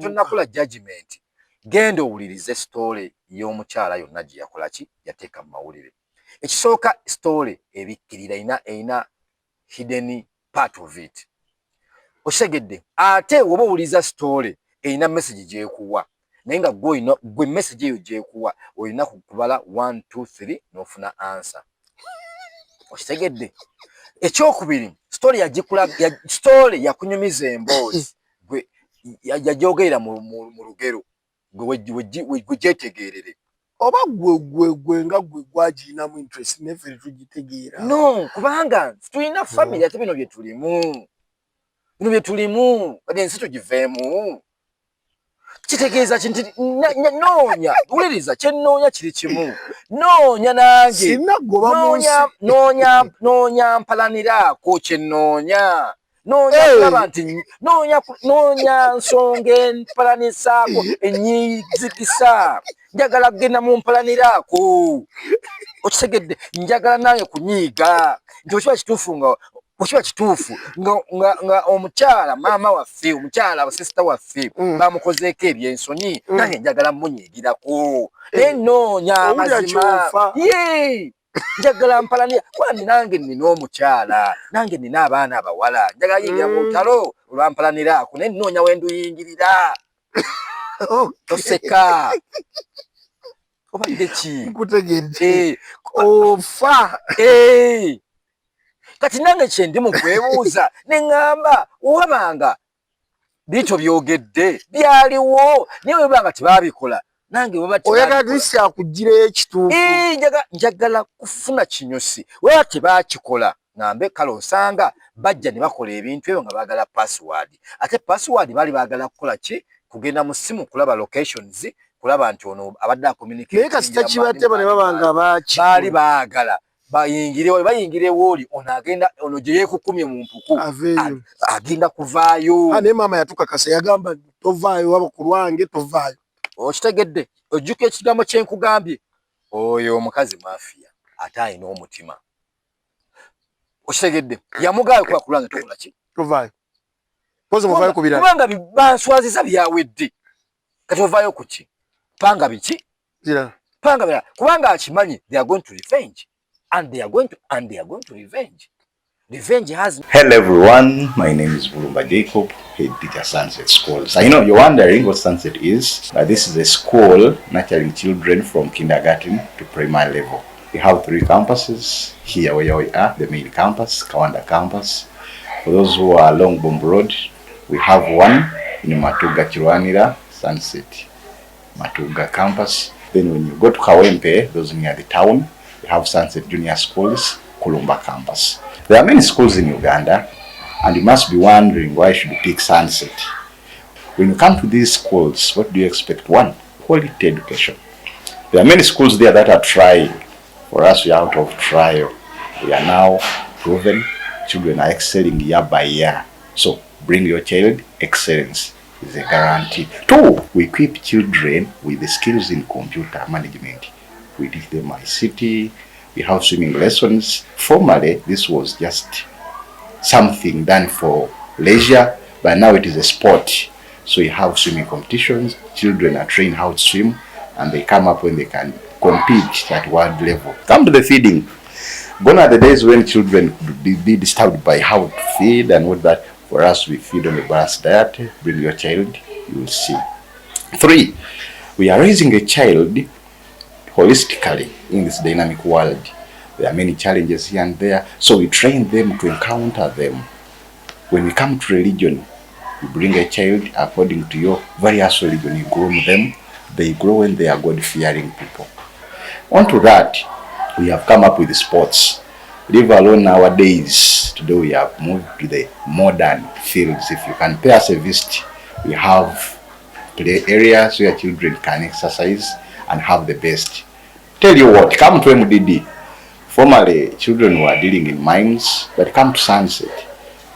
Tonnakola judgment. Genda owulirize story y'omukyala yonna gye yakola ki yateeka mu mawulire. Ekisooka story ebikkirira ina hidden part of it. Osegedde ate woba owuliriza story erina message gyekuwa naye nga gwe message eyo gyekuwa olina kubala 1 2 3 n'ofuna answer. Osegedde ekyokubiri story yakunyumiza emboozi gwe yajoogerera mu lugero gwe gyetegeerere oba gwe nga gwe gwagirinamu interest neffe tugitegeera. No, kubanga tulina family ate bino bye tulimu kati ensi tugiveemu. Kitegeeza kinti noonya wuliriza kyennoonya kiri kimu noonya nange noonya mpalaniraako kyennoonya noonya kulaba nti noonya nsonga empalanisaako enyizikisa njagala kugenda mu mpalaniraako. Okitegedde njagala nange kunyiiga nti okiba kituufu nga omukyala maama waffe omukyala abasisita waffe bamukozeeko ebyensonyi nange njagala munyiigirako naye noonya amazima njagala mpalanira kwani nange nina omukyala nange nina abaana abawala njagala yingira mu lutalo olwampalaniraako naye noonya wenduyingirira. Toseka obadde ki nkutegedde ofa. Kati nange kyendi mu kwebuuza ne ŋŋamba wabanga bityo byogedde byaliwo naye webanga tebaabikola nange oyagala Kristo akuggirayo ekituufu. Njagala kufuna kinyusi weba tebaakikola ŋŋambe kale osanga bajja ne bakola ebintu ebyo nga baagala password ate password baali baagala kukola ki kugenda mu ssimu kulaba locations kulaba nti ono abadde akomunicate naye kasita kibatema ne babanga baali baagala bayingire wooli ono agenda ono gye yeekukumye mu mpuku agenda kuvaayo. Naye maama yatukakasa yagamba tovaayo waba ku lwange tovaayo. Okitegedde ojjuka ekigambo kye nkugambye oyo omukazi mafiya ate alina omutima. Okitegedde yamugaayo kuba ku lwange tokola ki tovaayo pozi muvaayo ku birala kubanga banswaziza byawedde kati ovaayo ku ki panga biki panga birala kubanga akimanyi they are going to revenge. And they are going to revenge. Revenge has. Hello everyone, my name is Bulumba Jacob, head teacher Sunset Schools. I know you're wondering what Sunset is. This is a school nurturing children from kindergarten to primary level. We have 3 campuses here where we are, the main campus, Kawanda campus. For those who are along Bomb Road, we have one in Matuga Kirwanira, Sunset Matuga campus. Then when you go to Kawempe, those near the town, we have Sunset Junior Schools, Kulumba campus. There are many schools in Uganda, and you must be wondering why should you pick Sunset. When you come to these schools, what do you expect? 1, quality education. There are many schools there that are trying. For us, we are out of trial. We are now proven. Children are excelling year by year. So bring your child. Excellence is a guarantee. 2, we equip children with the skills in computer management. We teach them ICT, We have swimming lessons. Formerly, this was just something done for leisure, but now it is a sport. So you have swimming competitions. Children are trained how to swim, and they come up when they can compete at world level. Come to the feeding. Gone are the days when children would be disturbed by how to feed and what that. For us, we feed on a balanced diet. Bring your child, you will see. 3, we are raising a child holistically in this dynamic world. There are many challenges here and there, so we train them to encounter them. When we come to religion, you bring a child according to your various religion, you groom them, they grow and they are God-fearing people. Onto that, we have come up with sports. Leave alone nowadays, today we have moved to the modern fields. If you can pay us a visit, we have play areas where children can exercise and have the best. Tell you what, come to MDD. Formerly, children were dealing in mines, but come to Sunset,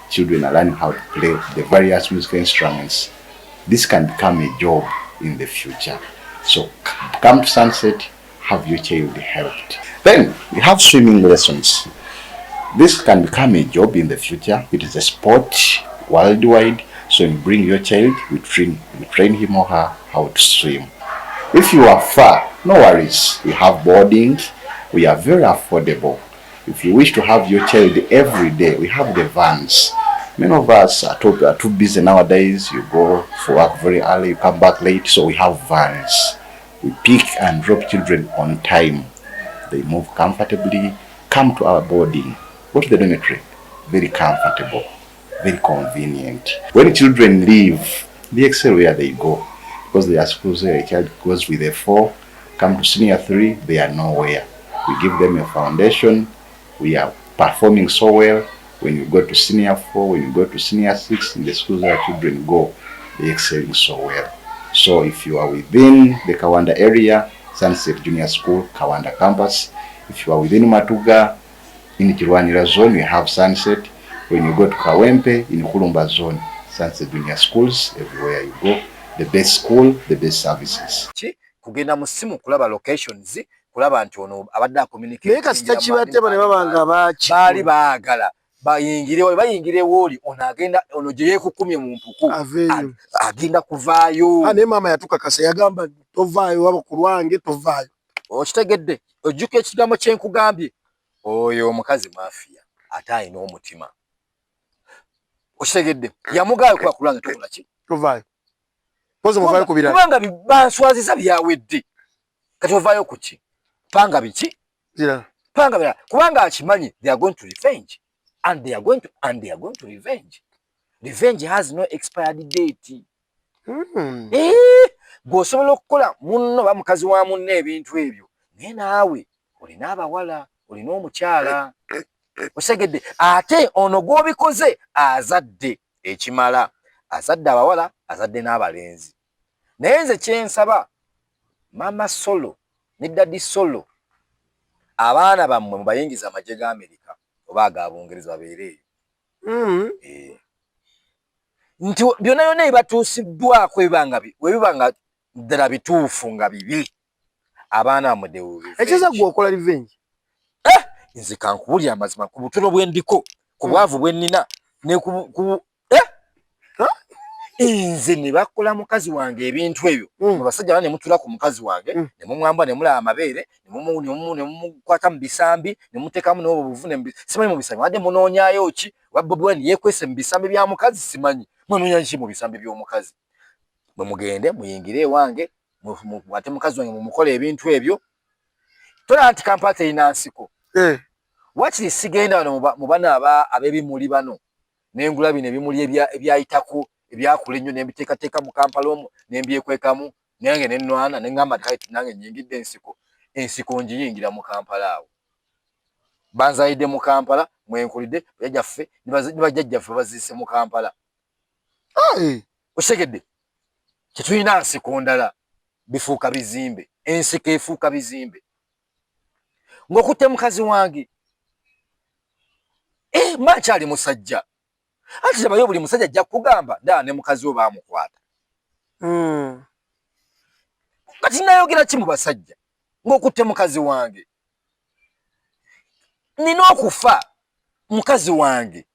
children are learning how to play the various musical instruments. This can become a job in the future. So come to Sunset, have your child helped. Then we have swimming lessons. This can become a job in the future. It is a sport worldwide. So you bring your child, you train him or her how to swim. If you are far, no worries. We have boarding. We are very affordable. If you wish to have your child every day, we have the vans. Many of us are too busy nowadays. You go for work very early, you come back late. So we have vans. We pick and drop children on time. They move comfortably. Come to our boarding. Go to the dormitory. Very comfortable. Very convenient. When children leave, they excel where they go. Because they are schools where a child goes with a 4, come to senior 3, they are nowhere. We give them a foundation. We are performing so well. When you go to senior 4, when you go to senior 6, in the schools where children go, they excelling so well. So if you are within the Kawanda area, Sunset Junior School, Kawanda campus. If you are within Matuga, in Kirwanira zone, we have Sunset. When you go to Kawempe, in Kulumba zone, Sunset Junior Schools, everywhere you go, the best school, the best services. Kugenda musimu kulaba locations, kulaba nti ono abadde communicate. Naye kasita kibatte bane babanga baali baagala bayingire woli ono agenda ono gye yeekukumye mu mpuku agenda kuvaayo. Ne maama yatukakasa yagamba tovaayo waba ku lwange tovaayo. Okitegedde ojjuka ekigambo kye nkugambye oyo omukazi mafiya ate alina omutima. Okitegedde yamugaayo kuba ku lwange tokola ki tovaayo. Poze muvaayo ku birala kubanga banswaziza byawedde kati ovaayo ku ki panga biki panga birala kubanga akimanyi they are going to revenge. And they are going to revenge. Revenge has no expired date. Gwosobola okukola munno ba mukazi wa munne ebintu ebyo. Naye naawe olina abawala, olina omukyala. Osegedde ate ono gw'obikoze azadde ekimala. Azadde abawala, azadde n'abalenzi. Naye nze kyensaba Mama Solo ne Daddy Solo abaana bammwe mubayingiza amagye ga Amerika. Obaga abongereza babeere nti byonna byonna ebatuusiddwako ebibanga ddala bituufu nga bibi abaana amudewo ekiza gwe okola revenge nze kankubulya amazima ku butono bw'endiko ku bwavu bwe nnina ne nze ne bakola mukazi wange ebintu ebyo mu basajja bane mutula ku mukazi wange ne mumwamba ne mulaba amabeere ne mumukwata mu bisambi ne muteekamu n'obwo buvune simanyi mu bisambi wadde munoonyaayo ki wabbobwani yeekwese mu bisambi bya mukazi simanyi munoonya ki mu bisambi by'omukazi bwe mugende muyingire ewange ate mukazi wange mumukola ebintu ebyo tola nti Kampala terina nsiko wakiri sigenda wano mu bana ab'ebimuli bano n'engula bino ebimuli ebyayitako ebyakula ennyo n'embiteekateeka mu Kampala omwo n'embyekwekamu nange n'ennwana n'engamba nti nange nnyingidde ensiko ngiyingira mu Kampala awo banzayidde mu Kampala mwenkulidde bajjaffe ne bajjajjaffe baziise mu Kampala. Okitegedde tetulina nsiko ndala bifuuka bizimbe ensiko efuuka bizimbe ng'okutte mukazi wange makyali musajja ati tabayo buli musajja ajja kugamba ddala ne mukazi we baamukwata kati nayogera ki mu basajja ng'okutte mukazi wange nina okufa mukazi wange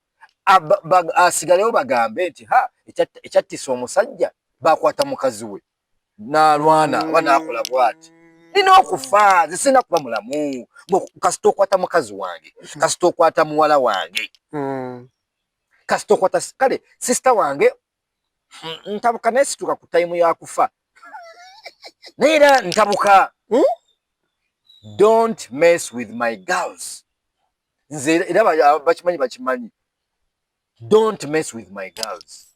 asigaleyo bagambe nti ekyattisa omusajja bakwata mukazi we n'alwana banaakola bwati. Nina okufa zisina kuba mulamu kasita okwata mukazi wange kasita okwata muwala wange kasita okwata kale sister wange ntabuka nesituka ku time ya kufa neera ntabuka. Don't mess with my girls. Nze era bakimanyi. Don't mess with my girls.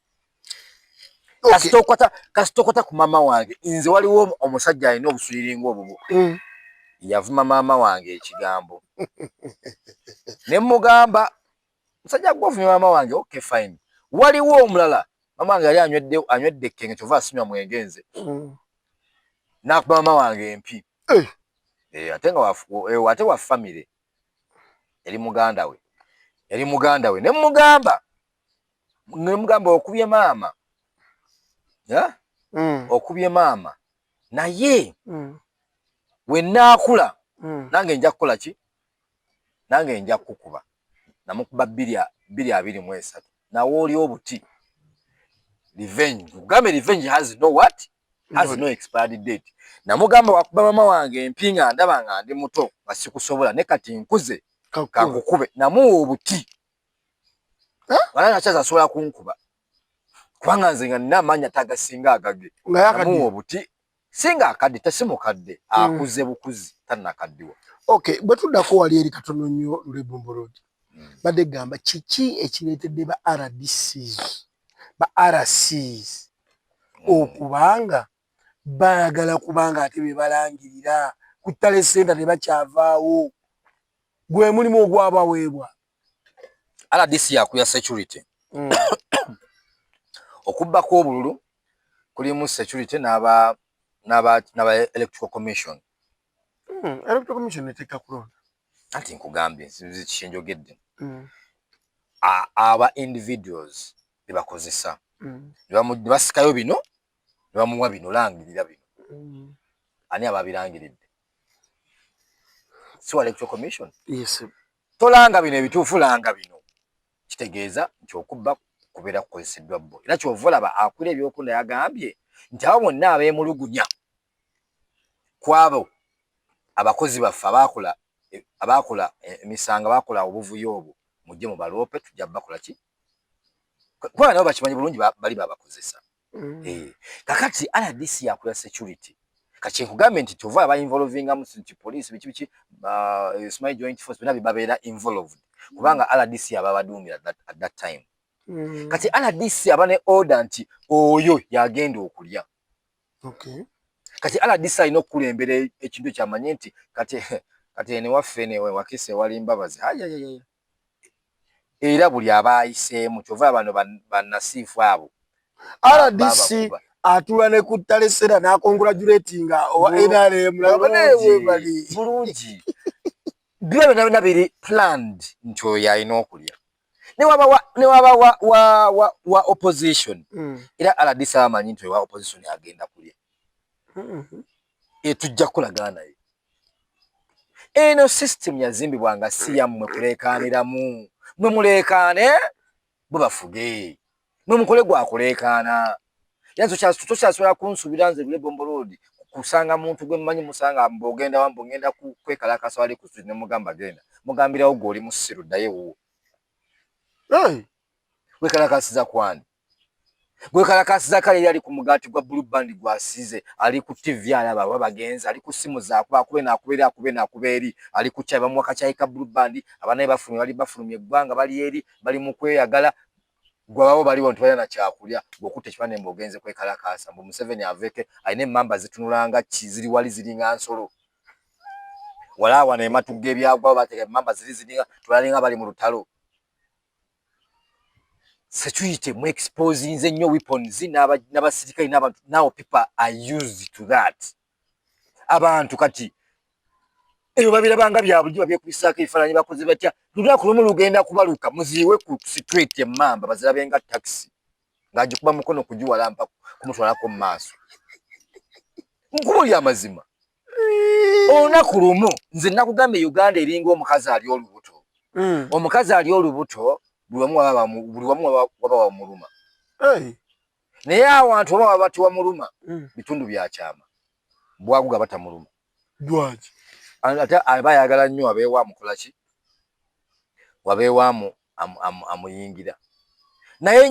Kasita okwata ku mama wange nze waliwo omusajja alina obusuliringo obwo yavuma mama wange ekigambo ne mugamba musajja gwovumye mama wange okay fine. Waliwo omulala mama wange yali anywedde ekkenge kyova asinywa mwengenze n'akuba mama wange empi ate nga ate wa family yali muganda we ne mugamba okubye maama okubye maama naye we naakula nange nja kukola ki nange nja kukuba namukuba 223 nawe oli obuti revenge. Ugambe revenge has no what? Has no expired date. Namugamba wakuba mama wange empinga ndaba nga ndi muto basikusobola ne kati nkuze kakukube namu obuti wala nachaza sola kunkuba kubanga nze nga namanya tagasinga agage namu obuti singa akadde tasimukadde akuze bukuzi tanakaddiwa. Okay, bwetudako wali eri katono nnyo Lulebombo Road badde gamba kiki ekireetedde ba RDCs ba RCs okubanga bayagala kubanga ate bebalangirira ku ttale senta tebakyavaawo gwe mulimu ogwabaweebwa. RDC yakuya security okubbako obululu kulimu security n'aba electoral commission. Electoral commission eteka kulonda anti nkugambye nsinzi kishenjogedde aba individuals bebakozesa basikayo bino nebamuwa bino langirira bino ani ababirangiridde si wa electoral commission. Yes. Tolanga bino ebituufu langa bino kitegeeza nti okubba kubeera kukozeseddwa bo era kyovolaba akwira ebyokunda yagambye nti abo bonna abeemulugunya kwabo abakozi baffe abakola emisanga bakola obuvuyo obwo mujje mu baloope tujja bakola ki kubanga nabo bakimanyi bulungi bali babakozesa. Kakati RDC yakuya security kati nkugambye nti tova abainvolvinga mu nti police biki Smile Joint Force bina babeera involved kubanga RDC ababaduumira at that time. Kati RDC abane order nti oyo yagenda okulya. Okay. Kati RDC alina okulembera ekintu kyamanye nti kati ne waffe ne wakise wali mbabazi era buli abayiseemu kyova abano bannasiifu abo RDC atula ne ku ttale sera n'akongratulatinga owa NRM bali bulungi byonna biri planned nti oyo alina okulya ne waba wa opposition era RDC amanyi nti wa opposition agenda kulya tujja kulagana naye. Eno system yazimbibwanga si yammwe kuleekaaniramu mwe muleekaane bwe bafuge mwe mukole gwakuleekaana yanzo toshasobola kunsuubira nze Lulebombo Road kusanga muntu gwe mmanyi musanga mbogenda wambo ngenda kwekalakasa wali kusuti ne mugamba genda mugambirawo gw'oli musiru ddayo wekalakasiza kwani gwekalakasiza kale yali ku mugaati gwa blue band gwasize ali ku TV alaba babagenza ali ku simu zaakube akube eri ali ku chai bamuwa kachai ka blue band abanaye bafulumye eggwanga bali eri bali mu kweyagala gwababo bali wontu bayana kyakulya gwokutte ekipande mbogenze kwekalakasa mbu Museveni aveke ayine mamba zitunulanga kiziri wali ziringa nsolo wala wana ematuge byagwa bateka mamba ziringa tulalinga bali mu lutalo. Security mu exposing nnyo weapons n'abasirikali n'abantu now people are used to that. Abantu kati eyo babirabanga byabulyo babyekubisaako ebifaananyi bakoze batya lunaku lumu lugenda kubaluka muziiwe ku street emmamba bazirabenga taxi ng'agikuba mukono kugiwalampa kumutwalako mu maaso nkubulya amazima olunaku lumu nze nakugamba Uganda eringa omukazi ali olubuto omukazi ali olubuto buli wamu waba wamuluma naye awantu oba wabati wamuluma bitundu byakyama bwaguga batamuluma lwaki ate aba ayagala nnyo abeewaamu kolaki wabeewaamu amuyingira naye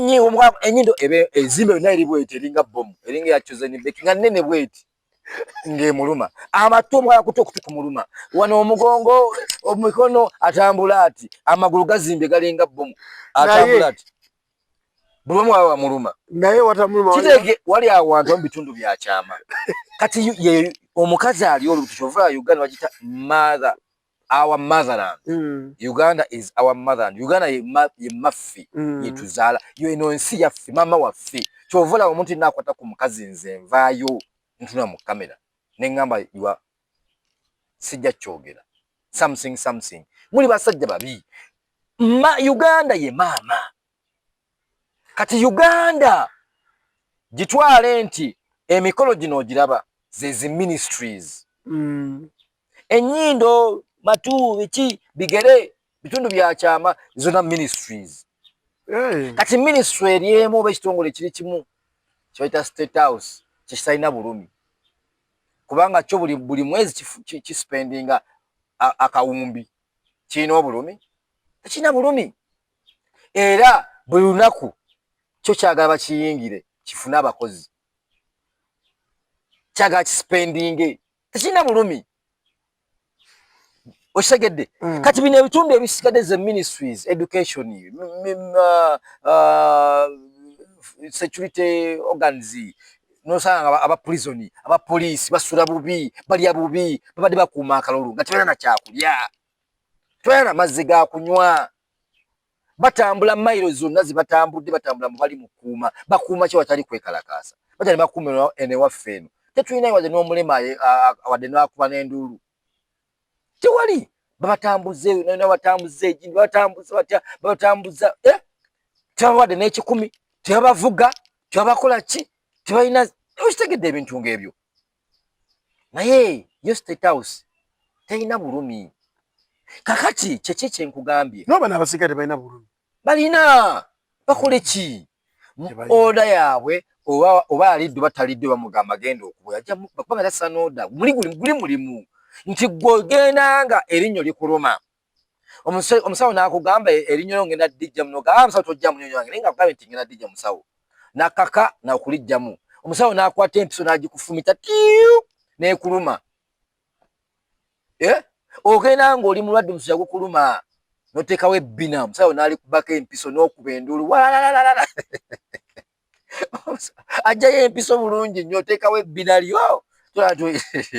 ennyindo ezimbe yonna eri bweti eringa bomu eringa yakyuzenibeki nga nnene bweti ng'emuluma amatu omugala kuta okutu kumuluma wano omugongo omikono atambula ati amagulu gazimbye galinga bomu atambula ati buli omu waba wamuluma naye watamuluma kitege wali awantu mu bitundu byakyama kati ye omukazi ali olubuto kyova Uganda bagita mother our motherland. Uganda is our motherland. Uganda ye maffi yetuzaala yo eno nsi yaffe mama waffe kyovola omuntu nakwata ku mukazi nze nvaayo ntuna mu kamera neŋŋamba yuwa sijja kyogera something muli basajja babi Uganda ye mama kati Uganda gitwale nti emikolo gino giraba zezi ministries ennyindo matu biki bigere bitundu byakyama zona ministries kati ministry eriemu oba ekitongole kiri kimu kyoyita state house kisalina bulumi kubanga kyo buli mwezi kispendinga akawumbi kirina obulumi tekirina bulumi era buli lunaku kyo kyagala bakiyingire kifune abakozi kyagala kispendinge tekirina bulumi oshegedde kati bino ebitundu ebisigadde ze ministries education security organs nosanga aba prison aba police basula bubi balya bubi babadde bakuuma akalulu nga tebalina kyakulya tebalina mazzi ga kunywa batambula mailo zonna zibatambudde batambula mu bali mukuuma bakuuma kye watali kwekalakaasa batali bakuuma ene waffe eno tetulina wadde n'omulema wadde n'akuba n'enduulu tewali babatambuze n'abatambuze ejindi babatambuza batya babatambuza tebawadde n'ekikumi tebabavuga tebabakola ki tebalina okitegedde ebintu ng'ebyo naye yo state house terina bulumi kakati kyeki kyenkugambye no bana abasirikale balina bulumi balina bakole ki oda yaabwe oba alidde batalidde bamugamba genda okuboya bakubanga tasana oda guli mulimu nti gwogenda nga erinnyo likuluma omusawo n'akugamba erinnyo ngenda ddijja muno omusawo tojja munyonyo wange naye nga akugambye nti ngenda ddijja musawo nakaka nakulijjamu omusawo n'akwata empiso n'agikufumita tiu n'ekuluma ogenda ng'oli mulwadde omusujja gukuluma n'oteekawo ebbina omusawo n'alikubako empiso n'okuba enduulu ajjayo empiso bulungi nnyo oteekawo ebbina lyo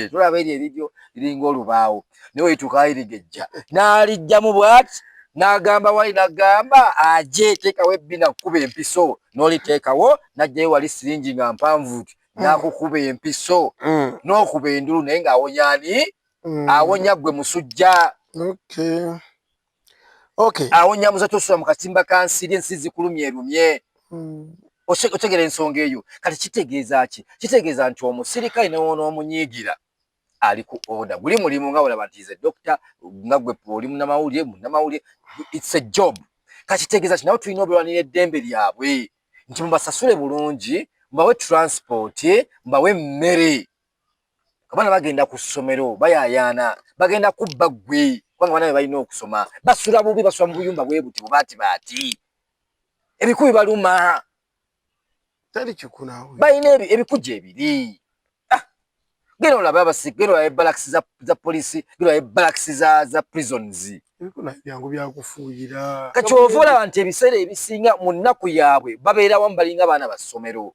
tulaba eri eriryo liringa olubaawo naye weituuka lirigejja n'alijjamu bw'ati n'agamba wali n'agamba aje teekawo ebbina kukuba empiso n'oliteekawo n'ajjayo wali siringi nga mpanvuuti n'akukuba empiso n'okuba endulu naye ng'awonya ani awonya gwe musujja awonya muza tosula mu katimba ka nsiri ensi zikulumye erumye otegera ensonga eyo kati kitegeeza ki kitegeeza nti omusirikale n'omunyiigira ali ku oda guli mulimu nga olaba nti ze dokita nga gwe oli munnamawulire it's a job kati kitegeeza ki nawe tulina okulwanira eddembe lyabwe nti mubasasule bulungi mbawe transport mbawe emmere abaana bagenda ku ssomero bayayaana bagenda kubba ggwe kubanga abaana be balina okusoma basula bubi basula mu buyumba bwe buti bubaati ebiku bibaluma balina ebikujja ebiri genda olaba abasigero ebalakisi za polisi genda ebalakisi za prisons byangu byakufuuyira kati ova olaba nti ebiseera ebisinga mu nnaku yaabwe babeera wamu balinga abaana ba ssomero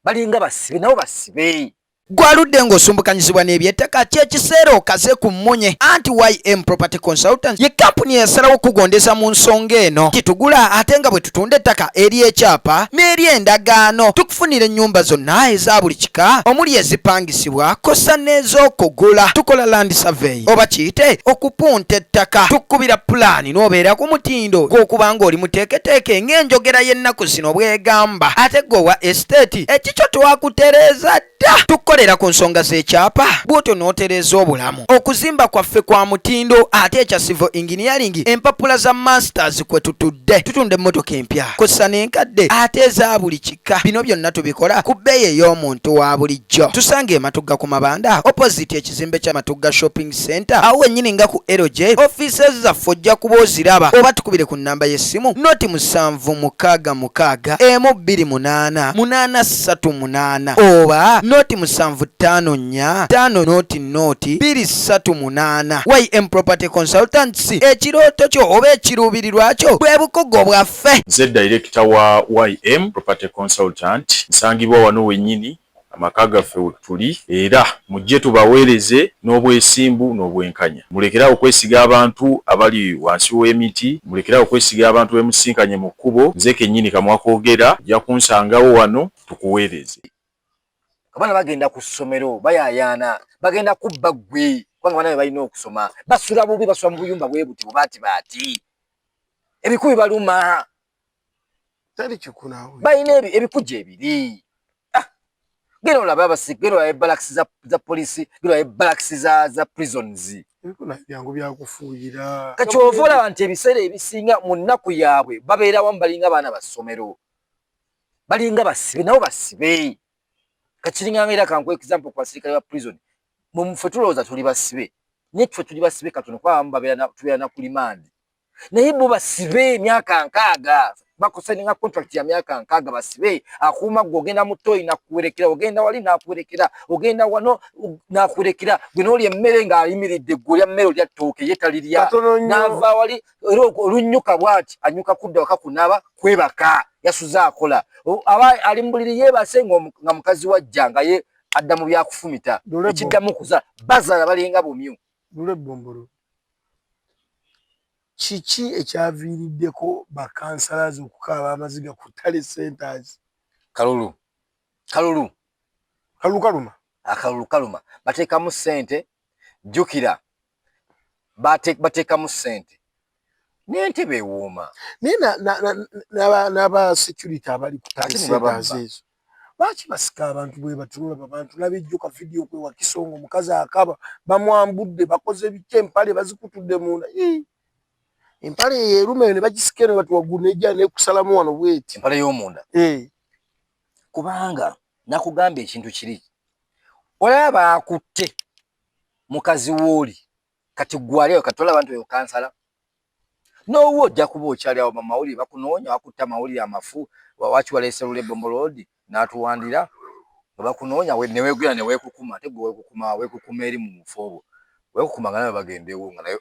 balinga basibe nabo basibe gwaludde ng'osumbukanyizibwa n'ebyettaka kyekiseera okaze ku mmunye anti YM Property Consultants ye kampuni yasalawo okugondeza mu nsonga eno kitugula ate nga bwe tutunda ettaka eri ekyapa n'eri endagaano tukufunira ennyumba zonna eza buli kika omuli ezipangisibwa kosa n'ez'okugula tukola land survey oba kiyite okupunta ettaka tukubira pulaani n'obeera ku mutindo gw'okuba ng'oli muteeketeeke ng'enjogera y'ennaku zino bw'egamba ate gwe wa estate ekikyo twakutereeza dda tukola okukolera ku nsonga z'ekyapa bw'otyo n'otereeza obulamu. Okuzimba kwaffe kwa mutindo ate ekya civil engineering empapula za masters kwe tutunda emmotoka empya kosa n'enkadde ate eza buli kika. Bino byonna tubikola ku bbeeyi ey'omuntu wa bulijjo. Tusange Matugga ku Mabanda opposite ekizimbe kya Matugga shopping center awo wennyini nga ku LJ. Offices zaffe ojja kuba oziraba oba tukubire ku nnamba y'essimu noti 766128 oba noti 75454238. YM Property Consultants, ekirooto kyo oba ekiruubirirwa kyo bwe bukogo bwaffe. Nze director wa YM Property Consultant nsangibwa wano wennyini amaka gaffe tuli era mujje tubaweereze n'obwesimbu n'obwenkanya. Mulekerawo okwesiga abantu abali wansi w'emiti, mulekerawo okwesiga abantu bemusinkanye mu kkubo. Nze kennyini kamwakoogera ojja kunsangawo wano tukuweereze. Abaana bagenda ku ssomero bayayaana, bagenda kubba ggwe kubanga bana balina okusoma, basula bubi, basula mu buyumba bwe buti baati ebikubi baluma tali kikunawe balina ebikujja ebiri. Genda olaba abasika, genda olaba barracks za polisi, genda olaba barracks za prisons. ebikuna byangu byakufuuyira Kati ova olaba nti ebiseera ebisinga mu nnaku yaabwe babeera wamu balinga abaana ba ssomero, balinga basibe, nabo basibe. Kakiringanga era kanku example kwa basirikale ba prison. Mumfe tulowooza tuli basibe, naye ffe tuli basibe katono kuba abamu tubeera na kulimandi, naye bo basibe emyaka 6 bakusaninga contract ya myaka 6 basibe. Akuuma gwe ogenda mu toyi nakuwerekera, ogenda wali nakuwerekera, ogenda wano nakuwerekera, gwe n'oli emmere ng'ayimiridde gwe olya mmere olya ttooke ye talirya, n'ava wali era olunnyuka bw'ati anyuka kudda waka kunaaba kwebaka yasuza akola. Aba ali mu buliri yeebase nga mukazi wajja nga ye adda mu byakufumita ekiddamu kuza bazaala balinga bumyu. Lule Bombolo, kiki ekyaviiriddeko bakansalazi okukaaba amaziga ku tale centers? Kalulu kaluma bateekamu ssente, jjukira bateekamu ssente n'entebe ewooma. Naye n'aba security abali ku tale centers ezo lwaki basika abantu bwe batunula abantu nabijjuka vidiyo kwe wakisonga omukazi akaba bamwambudde bakoze biki empale bazikutudde munda empale yeruma ne bagisika ne bati waggulu nejja nekusalamu wano bweti empale y'omunda. Kubanga nakugamba ekintu kiri, olaba akutte mukazi wooli kati gwaliyo kati olaba abantu kansala n'owo ojja kuba okyali awo bamawulire bakunoonya wakutta amawulire amafu waki waleese Lule Bombolo n'atuwandira nga bakunoonya newegwira newekukuma ate gwe wekukuma eri mu mufu obwo wekukuma nga nawe bagenda ewo nga nayo.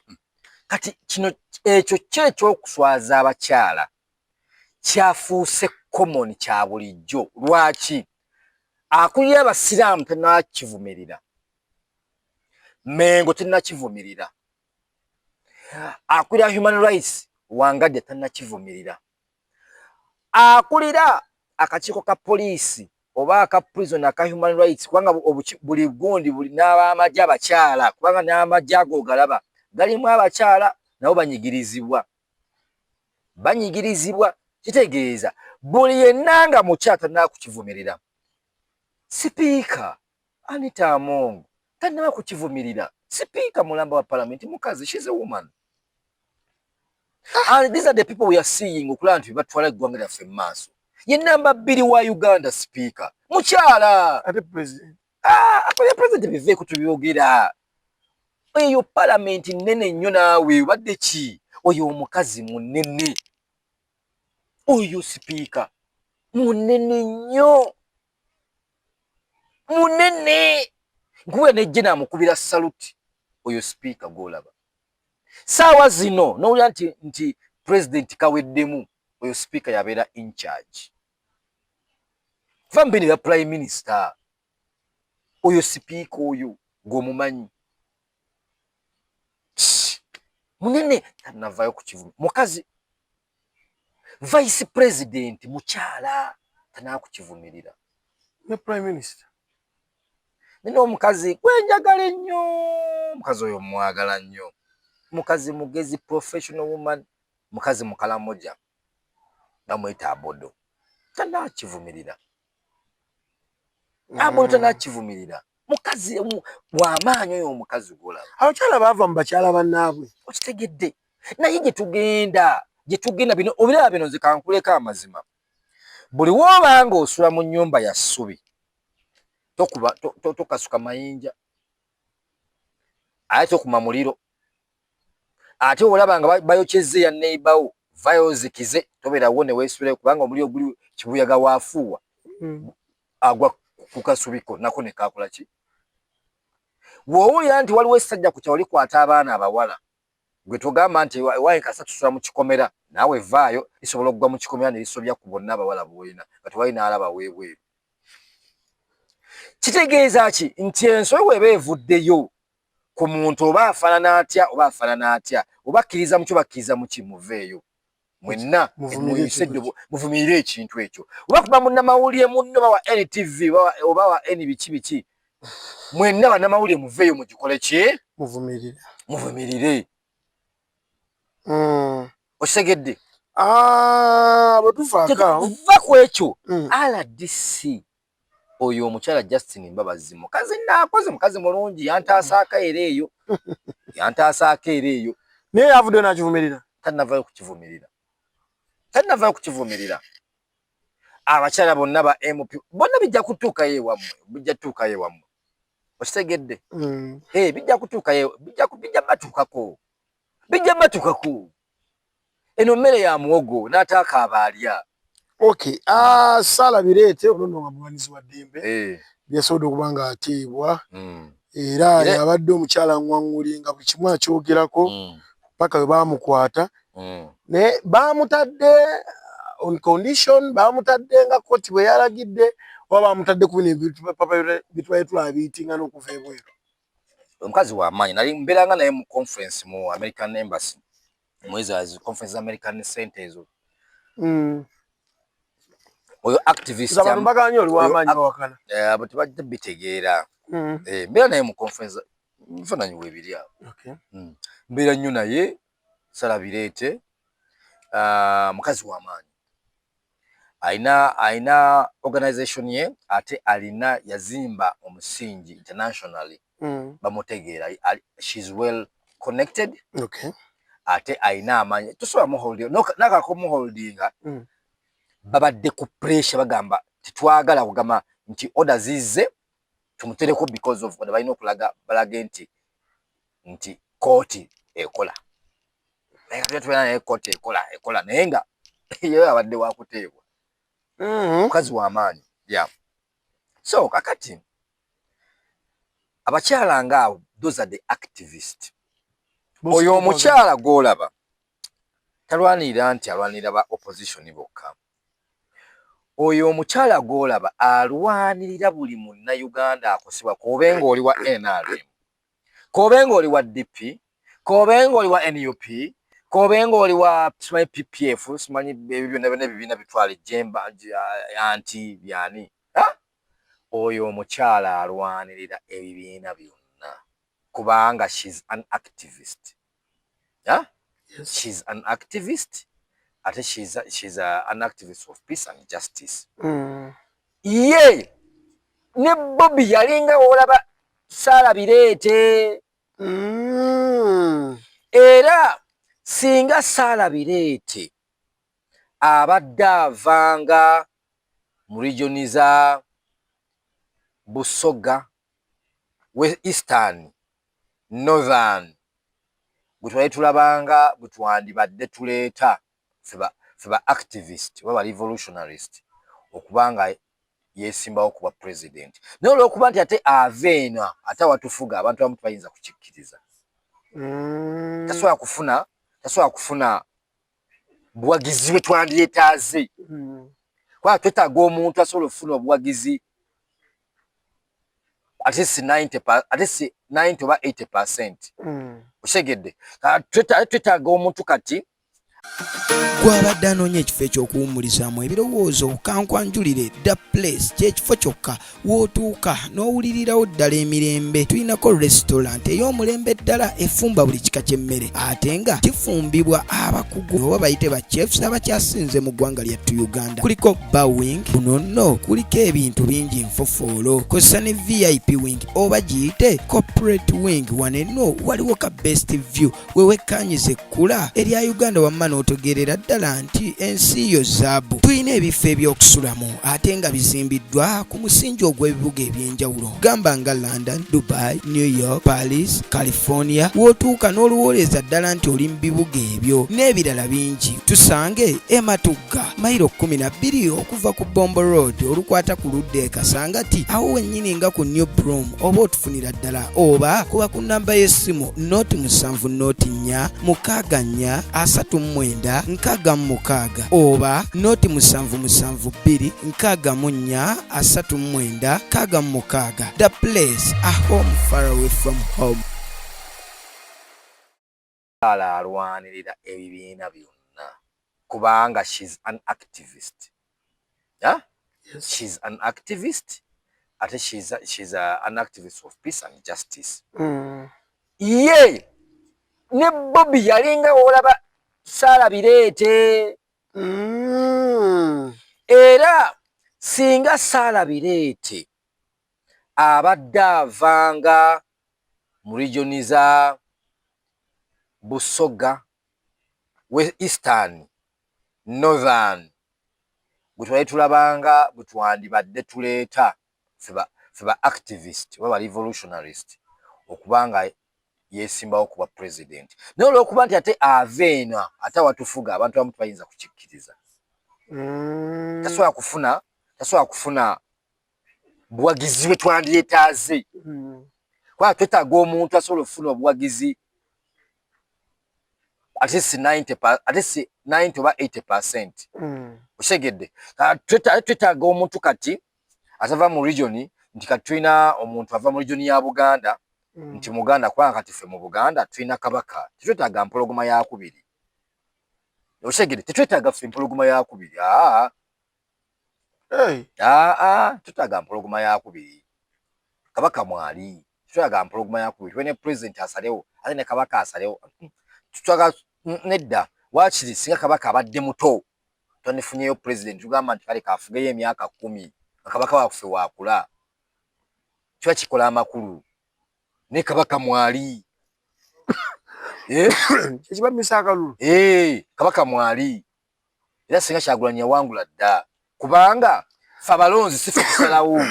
Kati kino ekyo kyekyokuswaza abakyala kyafuuse common kya bulijjo. Lwaki? Akulira abasiraamu tennakivumirira, Mengo tennakivumirira, akulira human rights Wangadde tennakivumirira, akulira akakiiko ka poliisi oba aka prison aka human rights kubanga buli gundi buli n'abamagye abakyala kubanga n'amagye ago galaba galimu abakyala nabo banyigirizibwa. Kitegeeza buli yenna nga mukyala tannakukivumirira. Sipiika Anita Among tannakukivumirira. Sipiika mulamba wa parliament mukazi, she's a woman. And these are the people we are seeing okulaba nti batwala eggwanga lyaffe mu maaso. Ye namba 2 wa Uganda speaker mukyala ate president. Akole president biveeko tubyogera. Oyo parliament nene nnyo naawe wadde ki? Oyo omukazi munene, oyo speaker munene nnyo, munene nkuwe nejje namukubira saluti oyo speaker golaba. Saawa zino nowulira nti president kaweddemu, oyo speaker yabeera in charge. Vambini ya prime minister, oyo speaker oyo gwomumanyi munene tanavayo ku kivumu. Mukazi vice president mukyala tanakukivumirira. Ne prime minister nino omukazi gwenjagala ennyo, mukazi oyo mwagala nnyo, mukazi mugezi, professional woman, mukazi mukalamoja bamwita Abodo tanakivumirira. Abodo tanakivumirira. mukazi w'amaanyi oyo omukazi golaba abakyala baava mu bakyala bannaabwe okitegedde naye gye tugenda bino obiraba bino zikankuleko amazima buli woobanga osula mu nnyumba ya ssubi tokasuka mayinja ate tokuma muliro ate olaba nga bayokyezze ya neighbawo vayo ozikize tobeerawo ne weesulayo kubanga omuliro guli kibuyaga waafuuwa agwa ku kasubiko nako ne kakola ki bw'owulira nti waliwo essajja ku kyalo likwata abaana abawala gwe togamba nti waayi kasa tusula mu kikomera naawe vaayo lisobola okugwa mu kikomera ne lisobya ku bonna abawala bwolina kati wali n'alaba weebweru kitegeeza ki nti ensolo bw'eba evuddeyo ku muntu oba afaanana atya oba akkiriza mu kyo bakkiriza mu ki muveeyo mwenna muvumirire ekintu ekyo oba kuba munnamawulire munno bawa NTV oba wa N biki mwenna bannamawulire muveeyo mugikole ki muvumirire okitegedde va ku ekyo RDC oyo omukyala Justin Mbabazi mukazi naakoze mukazi mulungi yantaasaako era eyo naye yavudde nakivumirira tannavaayo kukivumirira abakyala bonna ba MP bonna bijja kutuukayo ewammwe okitegedde bijja kutuukayo bijja batuukako eno mmere ya muwogo n'ataaka abaalya okay Saala Bireete ono nga muwanizi wa ddembe yasobodde okuba nga ateebwa era yabadde omukyala ngwaŋŋuli nga buli kimu akyogerako paka we baamukwata ne baamutadde on condition baamutadde nga kkooti bwe yalagidde oba baamutadde ku bino bitwaye tulabiitinga n'okuva ebweru omukazi w'amaanyi nali mbeeranga naye mu conference mu American Embassy mwezi conference American Center ezo oyo activist abantu baganye oli w'amaanyi bawakana abo tebajja bitegeera mbeera naye mu conference nfananyi weebiri awo mbeera nnyo naye Saala Bireete mukazi w'amaanyi alina organization ye ate alina yazimba omusingi internationally bamutegeera she's well connected ate alina amaanyi tosobola muholdinga nakako muholdinga babadde ku pressure bagamba titwagala kugamba nti order zizze tumutereko because of order balina okulaga balage nti kooti ekola kooti ekola naye nga yewe abadde wakuteebwa mukazi w'amaanyi so kakati abakyala ngaawo those are the activist oyo omukyala gw'olaba talwanirira nti alwanirira ba opposition bokka oyo omukyala gw'olaba alwanirira buli munnayuganda akosebwa kobenga oli wa NRM kobenga oli wa DP kobenga oli wa NUP kobenga oli wa PPF simanyi ebibiina bitwala ejjemba anti byani oyo omukyala alwanirira ebibiina byonna kubanga she's an activist she's an activist ate she's an activist of peace and justice ye ne Bobby yalinga olaba Saala Bireete era singa Saala Bireete abadde avanga mu regioni za Busoga Eastern Northern bwe tulabanga bwe twandibadde tuleeta feba activist oba revolutionarist okubanga yesimbawo kuba president naye olw'okuba nti ate aveena ate awatufuga abantu abamu tebayinza kukikkiriza tasobola kufuna buwagizi bwe twandyetaaze kuba twetaaga omuntu asobola okufuna obuwagizi ate si 90 oba 80% okitegedde twetaaga omuntu kati gwabadde anoonya ekifo ekyokuwummulizaamu ebirowoozo kankwanjulire The Place kyekifo kyokka w'otuuka n'owulirirawo ddala emirembe. tulinako restaurant ey'omulembe ddala efumba buli kika ky'emmere ate nga kifumbibwa abakugu oba bayite ba chefs abakyasinze mu ggwanga lyattu Uganda. kuliko bar wing, kuno nno kuliko ebintu bingi nfofoolo, kosa ne VIP wing oba giyite corporate wing. wanenno waliwo ka best view wewekkanyiza ekkula erya Uganda wamma n'otegeerera ddala nti ensi yo zaabu. tulina ebifo eby'okusulamu ate nga bizimbiddwa ku musingi ogw'ebibuga eby'enjawulo gamba nga London, Dubai, New York, Paris, California. w'otuuka n'oluwooleza ddala nti oli mu bibuga ebyo n'ebirala bingi. tusange Matugga mayiro 12 okuva ku Bombo Road olukwata ku ludda Kasangati awo wennyini nga ku New Broom, oba otufunira ddala oba kuba ku namba y'essimu 07943939 oba 07772639. The Place, a home far away from home. alwanirira ebibiina byonna kubanga she's an activist. Yeah? Yes. She's an activist. Ate she's an activist of peace and justice. Ye ne Bobby yalinga olaba Sara Birete. Era singa Sara Birete abadde avanga mu regioniza Busoga, West Eastern, Northern, butwali tulabanga butwandibadde tuleeta feba activist baba revolutionarist okubanga yesimbawo kuba president. Naye olw'okuba nti ate aveena ate watufuga abantu abamu bayinza kukikkiriza. Tasobola kufuna buwagizi bwe twandiretaaze. Kuba twetaaga omuntu asobola okufuna obuwagizi at least 90 oba 80%. Oshegedde. Twetaaga omuntu kati atava mu region nti kati tulina omuntu ava mu region ya Buganda nti Muganda kubanga kati ffe mu Buganda tulina kabaka. Tetwetaaga mpologoma ya kubiri. Oshegedde. Tetwetaaga ffe mpologoma ya kubiri. Tetwetaaga mpologoma ya kubiri. Kabaka mwali. Tetwetaaga mpologoma ya kubiri. Twene president asalewo ate ne kabaka asalewo. Tutwaga nedda wakiri singa kabaka abadde muto tonifunyeyo president tugamba nti kale kafugeyo emyaka 10 kabaka wakufe wakula kiba kikola amakulu ne kabaka mwali kiba misaka lulu kabaka mwali era singa Kyagulanyi wangula dda kubanga fa balonzi sife kusalawo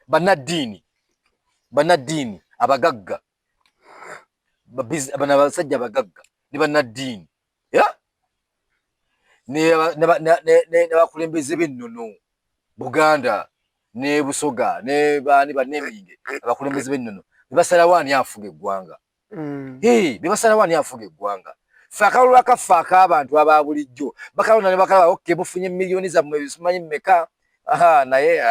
banadini abagagga bana basajja bagagga ne banadini ne bakulembeze b'ennono Buganda ne Busoga ne bani baneminge abakulembeze b'ennono bibasalawo ani afuga eggwanga bibasalawo ani afuga eggwanga ffe akalulu akafa ak'abantu aba bulijjo bakalonda ne bakalaba okay mufunye miliyoni zammwe bisimanyi mmeka naye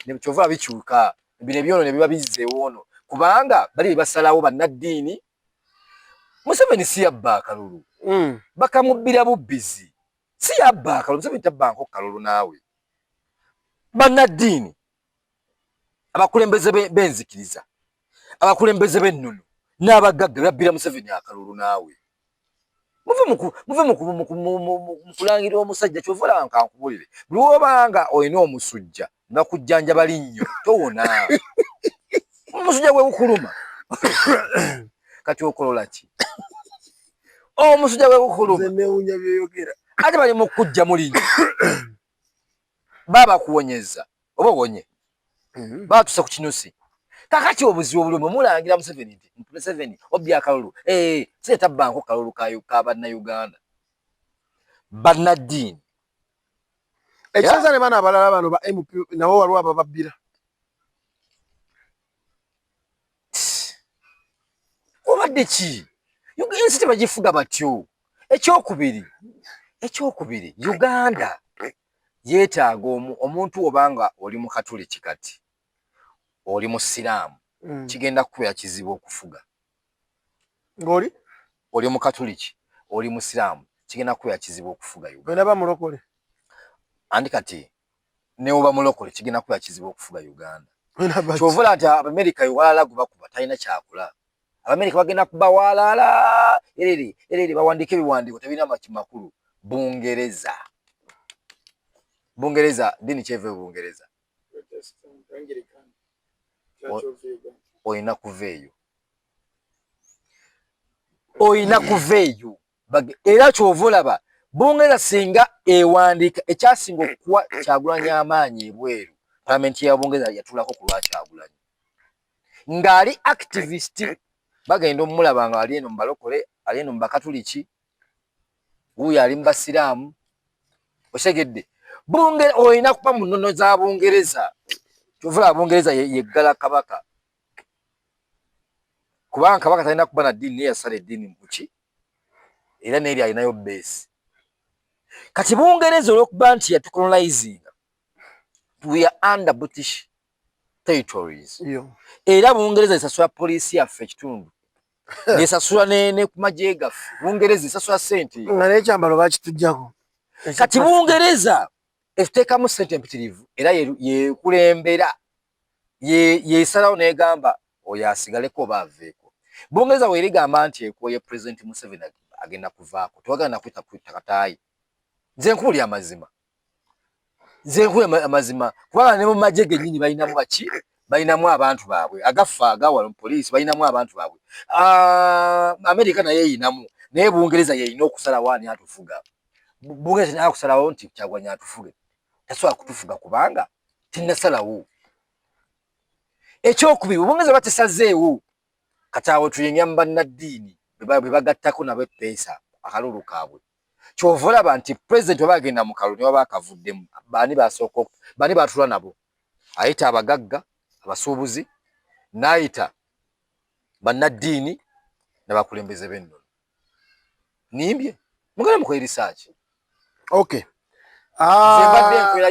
ne kyova bikyuka bino ebyono ne biba bizzeewo ono kubanga bali bibasalawo bannaddiini. Museveni si yabba akalulu. Bakamubbira bubbizi. Si yabba akalulu. Museveni tabbanko kalulu naawe. Bannaddiini abakulembeze b'enzikiriza abakulembeze b'ennono n'abagagga babbira Museveni akalulu naawe. Muve mu kulangira omusajja ky'ovala nkankubulire. Buli w'obanga olina omusujja bakujjanjaba linnyo towona. Omusujja gwe gukuluma. Kati okolola ki? Omusujja gwe gukuluma. Zenewunya byeyogera. Ate bali mu kujja mulinyo. Baba kuwonyeza. Oba wonye. Baatusa ku kinusi. Kakati obuzibu obuluma mulangira Museveni nti Museveni obya akalulu. Seta banko kalulu ka Bannayuganda. Bannaddiini. Ekisaza ne bana abalala bano ba MP nabo waliwo abababbira. Obadde ki? Ensi tebagifuga batyo. Ekyokubiri Uganda yeetaaga omuntu obanga oli mu Katuliki kati oli musiraamu kigenda kubeera kizibu okufuga. Ngoli oli mu Katuliki oli musiramu kigenda kubeera kizibu okufuga Uganda. Bwe naba mulokole. Andi kati ne oba mulokole kigenda kubeera kizibu okufuga Uganda. Kyovula nti Amerika iwalala gubakuba talina kyakula. Amerika bagenda kuba walala erere bawandiike ebiwandiiko tebirina makulu. Bungereza dini kyeve Bungereza. Oyina kuveeyo. Era kyova olaba Bungereza singa ewandiika ekyasinga okuwa Kyagulanyi amaanyi ebweru. Parliament ya Bungereza yatulako ku lwa Kyagulanyi. Ng'ali activist bagenda omulaba nga ali eno mubalokole, ali eno mubakatuliki, wuyo ali mubasiraamu. Osegedde. Bungereza oyina kuba mu nnono za Bungereza. Kyovula Bungereza yeggala kabaka. Kubanga kabaka talina kuba na ddiini naye yasala eddiini muki. Era n'eri alinayo base. Kati Bungereza olw'okuba nti yatucolonizing, we are under British territories. Era Bungereza esasula poliisi yaffe ekitundu. Nesasula ne ku magye gaffe. Bungereza esasula ssente. Nga n'ekyambalo bakituggyako. Kati Bungereza etuteekamu ssente empitirivu era yekulembera yesalawo n'egamba oyo asigaleko oba aveeko. Bungereza weerigamba nti ekooye President Museveni agenda kuvaako tewagenda kwita kataayi. Nze nkuulya amazima. Kubanga ne mu magye gennyini balinamu baki? Balinamu abantu baabwe. Agafa agawala mu poliisi balinamu abantu baabwe. Amerika naye eyinamu. Naye Bungereza yeyina okusalawo ani atufuga. Bungereza naye akusalawo nti Kyagulanyi atufuge. Tasobola kutufuga kubanga tinnasalawo. Ekyokubiri Bungereza batesazeewo. Kati awo tuyingira mu bannaddiini bwe bagattako nabo eppeesa akalulu kaabwe. Kyova olaba nti pulezidenti oba agenda mu kalulu ne baba akavuddemu bani baatula nabo. Ayita abagagga, abasuubuzi, n'ayita bannaddiini n'abakulembeze b'ennono. Nimbye mugenda mukola research. Okay. Mbadde nkola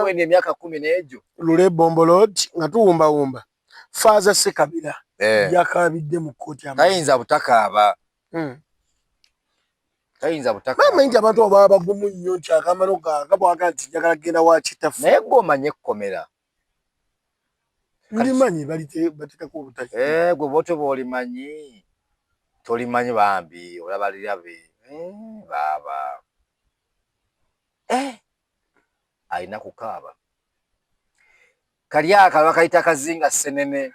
UN emyaka 10 n'egyo. Lule Bombolod nga tuwumbawumba. Faaza Ssekabira yakabidde mu kkooti y'amateeka. Tayinza butakaaba. Tayinza butakaaba. Mama nti abantu baba bagumu nnyo nti akamano kabwaga nti njagala genda wa kitafu. Naye gw'omanye ekkomera. Ndimanyi bateekako obutaki. Gwe boto bw'olimanyi. Tolimanyi bambi olaba lirabe. Baba. Alina kukaaba. Kali akalwa kayita kazinga ssenene.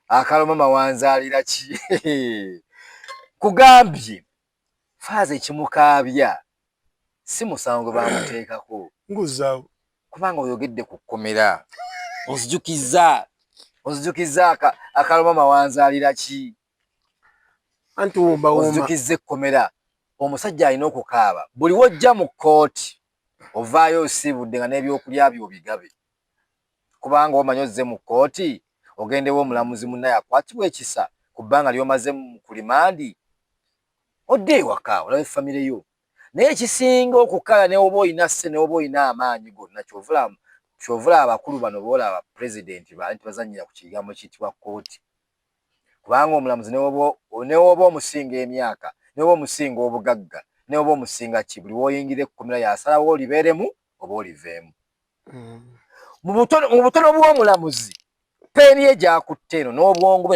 Akaloma mawanzaalira ki? Kugambye faaza ekimukaabya si musango bamuteekako. Nguzaawo. Kubanga oyogedde ku kkomera. Ozijukiza akaloma mawanzaalira ki? Anti wumba. Ozijukiza ekkomera. Omusajja alina okukaaba. Buli wojja mu kkooti ovaayo osiibudde nga n'ebyokulya byo bigabe. Kubanga omanyi ozze mu kkooti ogendewo omulamuzi munnaye akwatibwa ekisa ku bbanga ly'omaze ku limandi. Odde ewaka olaba effamire yo. Naye ekisinga okukala ne oba oyina sse ne oba oyina amaanyi gonna kyovula abakulu bano boolaba pulezidenti baali tibazannyira ku kigambo kiyitibwa kkooti. Kubanga omulamuzi ne oba omusinga emyaka, ne oba omusinga obugagga, ne oba omusinga ki, buli w'oyingira ekkomera yasalawo olibeeremu oba oliveemu. Mu butono bw'omulamuzi peeni ye gy'akutte eno n'obwongo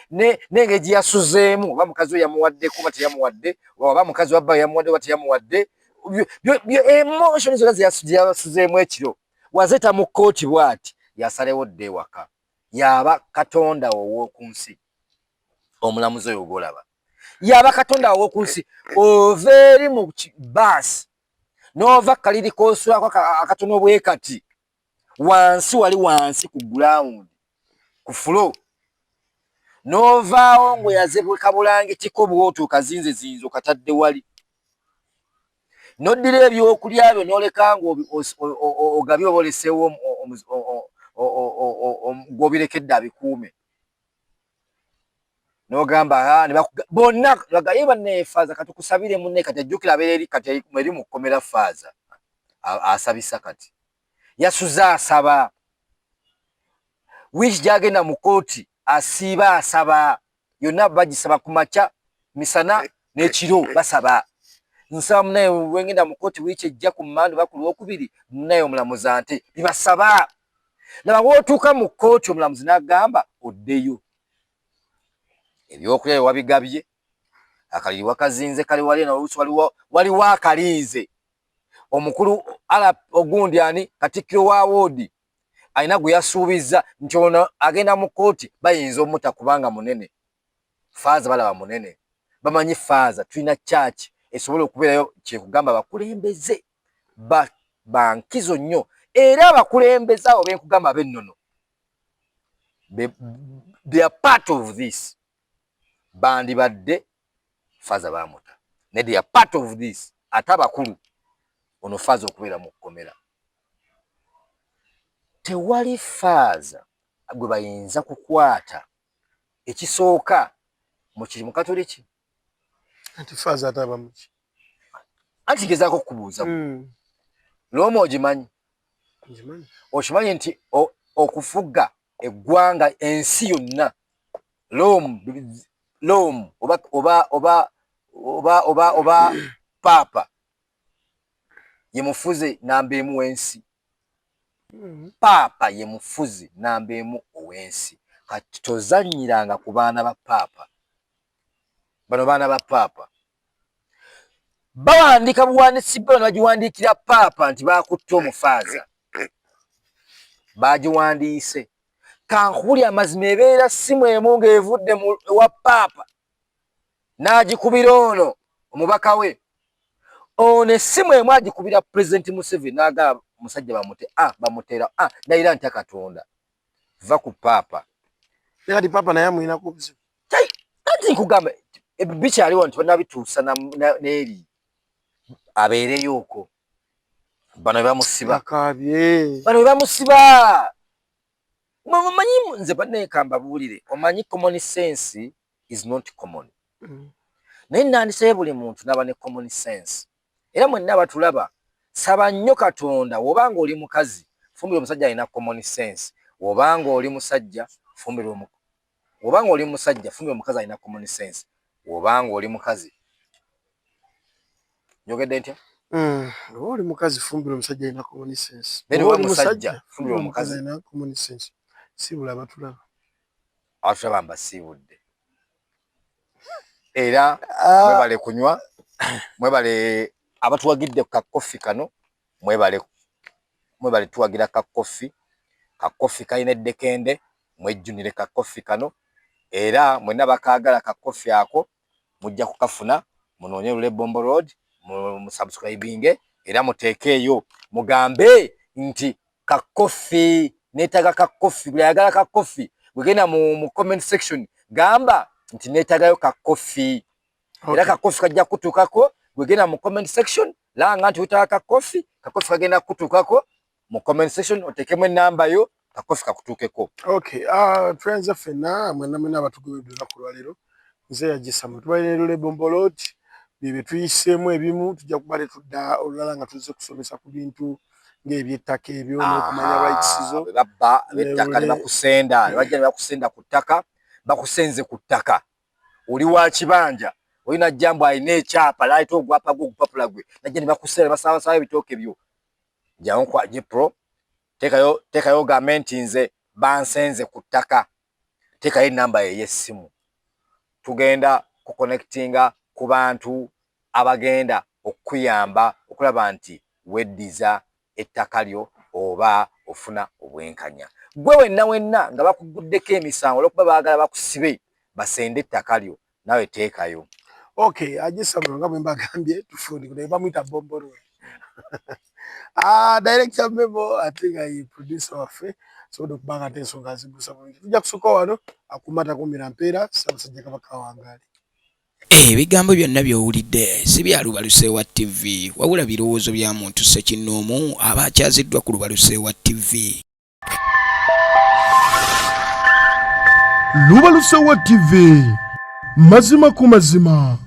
n'engeri gye yasuzeemu oba mukazi we yamuwadde kuba teyamuwadde oba mukazi wa bba yamuwadde oba teyamuwadde. Emotion zonna gye yasuzeemu ekiro wazeeta mu kkooti bw'ati yasalewo dde ewaka. Yaba Katonda ow'oku nsi. Omulamuzi oyo gw'olaba yaba Katonda ow'oku nsi. Ova eri mu baasi n'ova kaliri k'osulako akatono bwe kati wansi wali wansi ku ground ku floor n'ovaawo ng'oyaze kabulangitiko bw'otuuka zinze okatadde wali n'oddira ebyokulya byo n'oleka ng'ogabye oba oleseewo gw'obirekedde abikuume n'ogamba bonna ye banneefaaza kati kusabire munne kati ajjukira abeera kati eri mu kkomera faaza asabisa kati yasuze asaba. Wiiki gy'agenda mu kkooti asiiba asaba. Yonna bagisaba ku makya misana n'ekiro basaba nsaba munaye wengenda mu kooti wiiki ejja ku Mmande oba ku Lwokubiri munaye omulamuzi nti bibasaba laba bw'otuuka mu kooti omulamuzi n'agamba oddeyo ebyokulya wabigabye akaliri wakazinze kali wali na oluusi waliwo akaliize omukulu ogundi ani Katikkiro wa woodi alina gwe yasuubiza nti ono agenda mu kooti bayinza omuta kubanga munene faaza balaba munene bamanyi faaza tulina church esobola okubeerayo kyekugamba bakulembeze bankizo nnyo era abakulembeze abo benkugamba ab'ennono they are part of this bandibadde faaza bamuta ne they are part of this ate abakulu ono faaza okubeera mu kkomera tewali faaza gwe bayinza kukwata ekisooka mukiri mu Katoliki anti faaza ataba muki anti gezaako kubuuza Roma ogimanyi okimanyi nti okufuga eggwanga ensi yonna Rome oba Papa ye mufuzi namba emu w'ensi Papa ye mufuzi namba emu ow'ensi kati tozannyiranga ku baana ba Papa bano baana ba Papa bawandiika buwandiisi bano bagiwandiikira Papa nti bakutte omufaaza bagiwandiise kankuli amazima ebeera simu emu ng'evudde wa Papa n'agikubira ono omubaka we ono essimu emu agikubira President Museveni n'agamba musajja bamuteera nayira ntya Katonda va ku Papa kati Papa naye amwinako obuzibu anti nkugamba bikyaliwo nti banabituusa n'eri abeereyo okwo bano bebamusiba bano bebamusiba omanyi nze banneekamba buulire omanyi common sense is not common naye nandisabye buli muntu n'aba ne common sense era mwenna abatulaba saba nnyo Katonda wobanga oli mukazi fumbira omusajja alina common sense wobanga oli musajja fumbira wobanga oli musajja fumbira omukazi alina common sense wobanga oli mukazi njogedde ntya oli mukazi fumbira omusajja alina common sense oli musajja fumbira omukazi alina common sense sibula abatulaba mbasiibudde era mwebale kunywa mwebale abatuwagidde ku kakofi kano mwebale tuwagira kakofi kalina eddekende mwejjunire kakofi kano era mwenna bakaagala kakofi ako mujja kukafuna munoonye Lule Bombo Road mu subscribing era muteekeeyo mugambe nti kakofi neetaga kakofi buli ayagala kakofi bwegenda mu comment section gamba nti neetagayo kakofi era kakofi kajja kutuukako bwegenda mu comment section langa nti wetaaga kakofi kagenda kutuukako mu comment section oteekemu ennamba yo kakofi kakutuukeko. Okay, friends ffenna mwenna abatugoberera olunaku lwaleero nze yagisama tubalina Lule Bombo Road bye tuyiseemu ebimu tujja kuba tetudda olulala nga tuzze kusomesa ku bintu ng'ebyettaka ebyo n'okumanya rights zo babba b'ettaka ne bakusenda bajja ne bakusenda ku ttaka bakusenze ku ttaka oli wa kibanja olina jambo alina ekyapa laita ogwapa gwe ogupapula gwe najja ne bakusenda basabasaba ebitooke byo jjawo nkwaje pro teekayo gavumenti nze bansenze ku ttaka teekayo ennamba ey'essimu tugenda kuconnectinga ku bantu abagenda okuyamba okulaba nti weddiza ettaka lyo oba ofuna obwenkanya gwe wenna nga bakuguddeko emisango olwokuba baagala bakusibe basende ettaka lyo nawe teekayo. Okay, agisama nga bwe mbagambye tufundikule bamuyita Bombo Road. Director Memo atinga ye producer waffe so dokubanga tensonga zigusa bulungi tujja kusuka wano akumata kumira mpeera Ssaabasajja Kabaka wangaali. Ebigambo byonna by'owulidde si bya Lubaluseewa TV wabula birowoozo bya muntu Ssekinnoomu aba akyaziddwa ku Lubaluseewa TV. Lubaluseewa TV mazima ku mazima.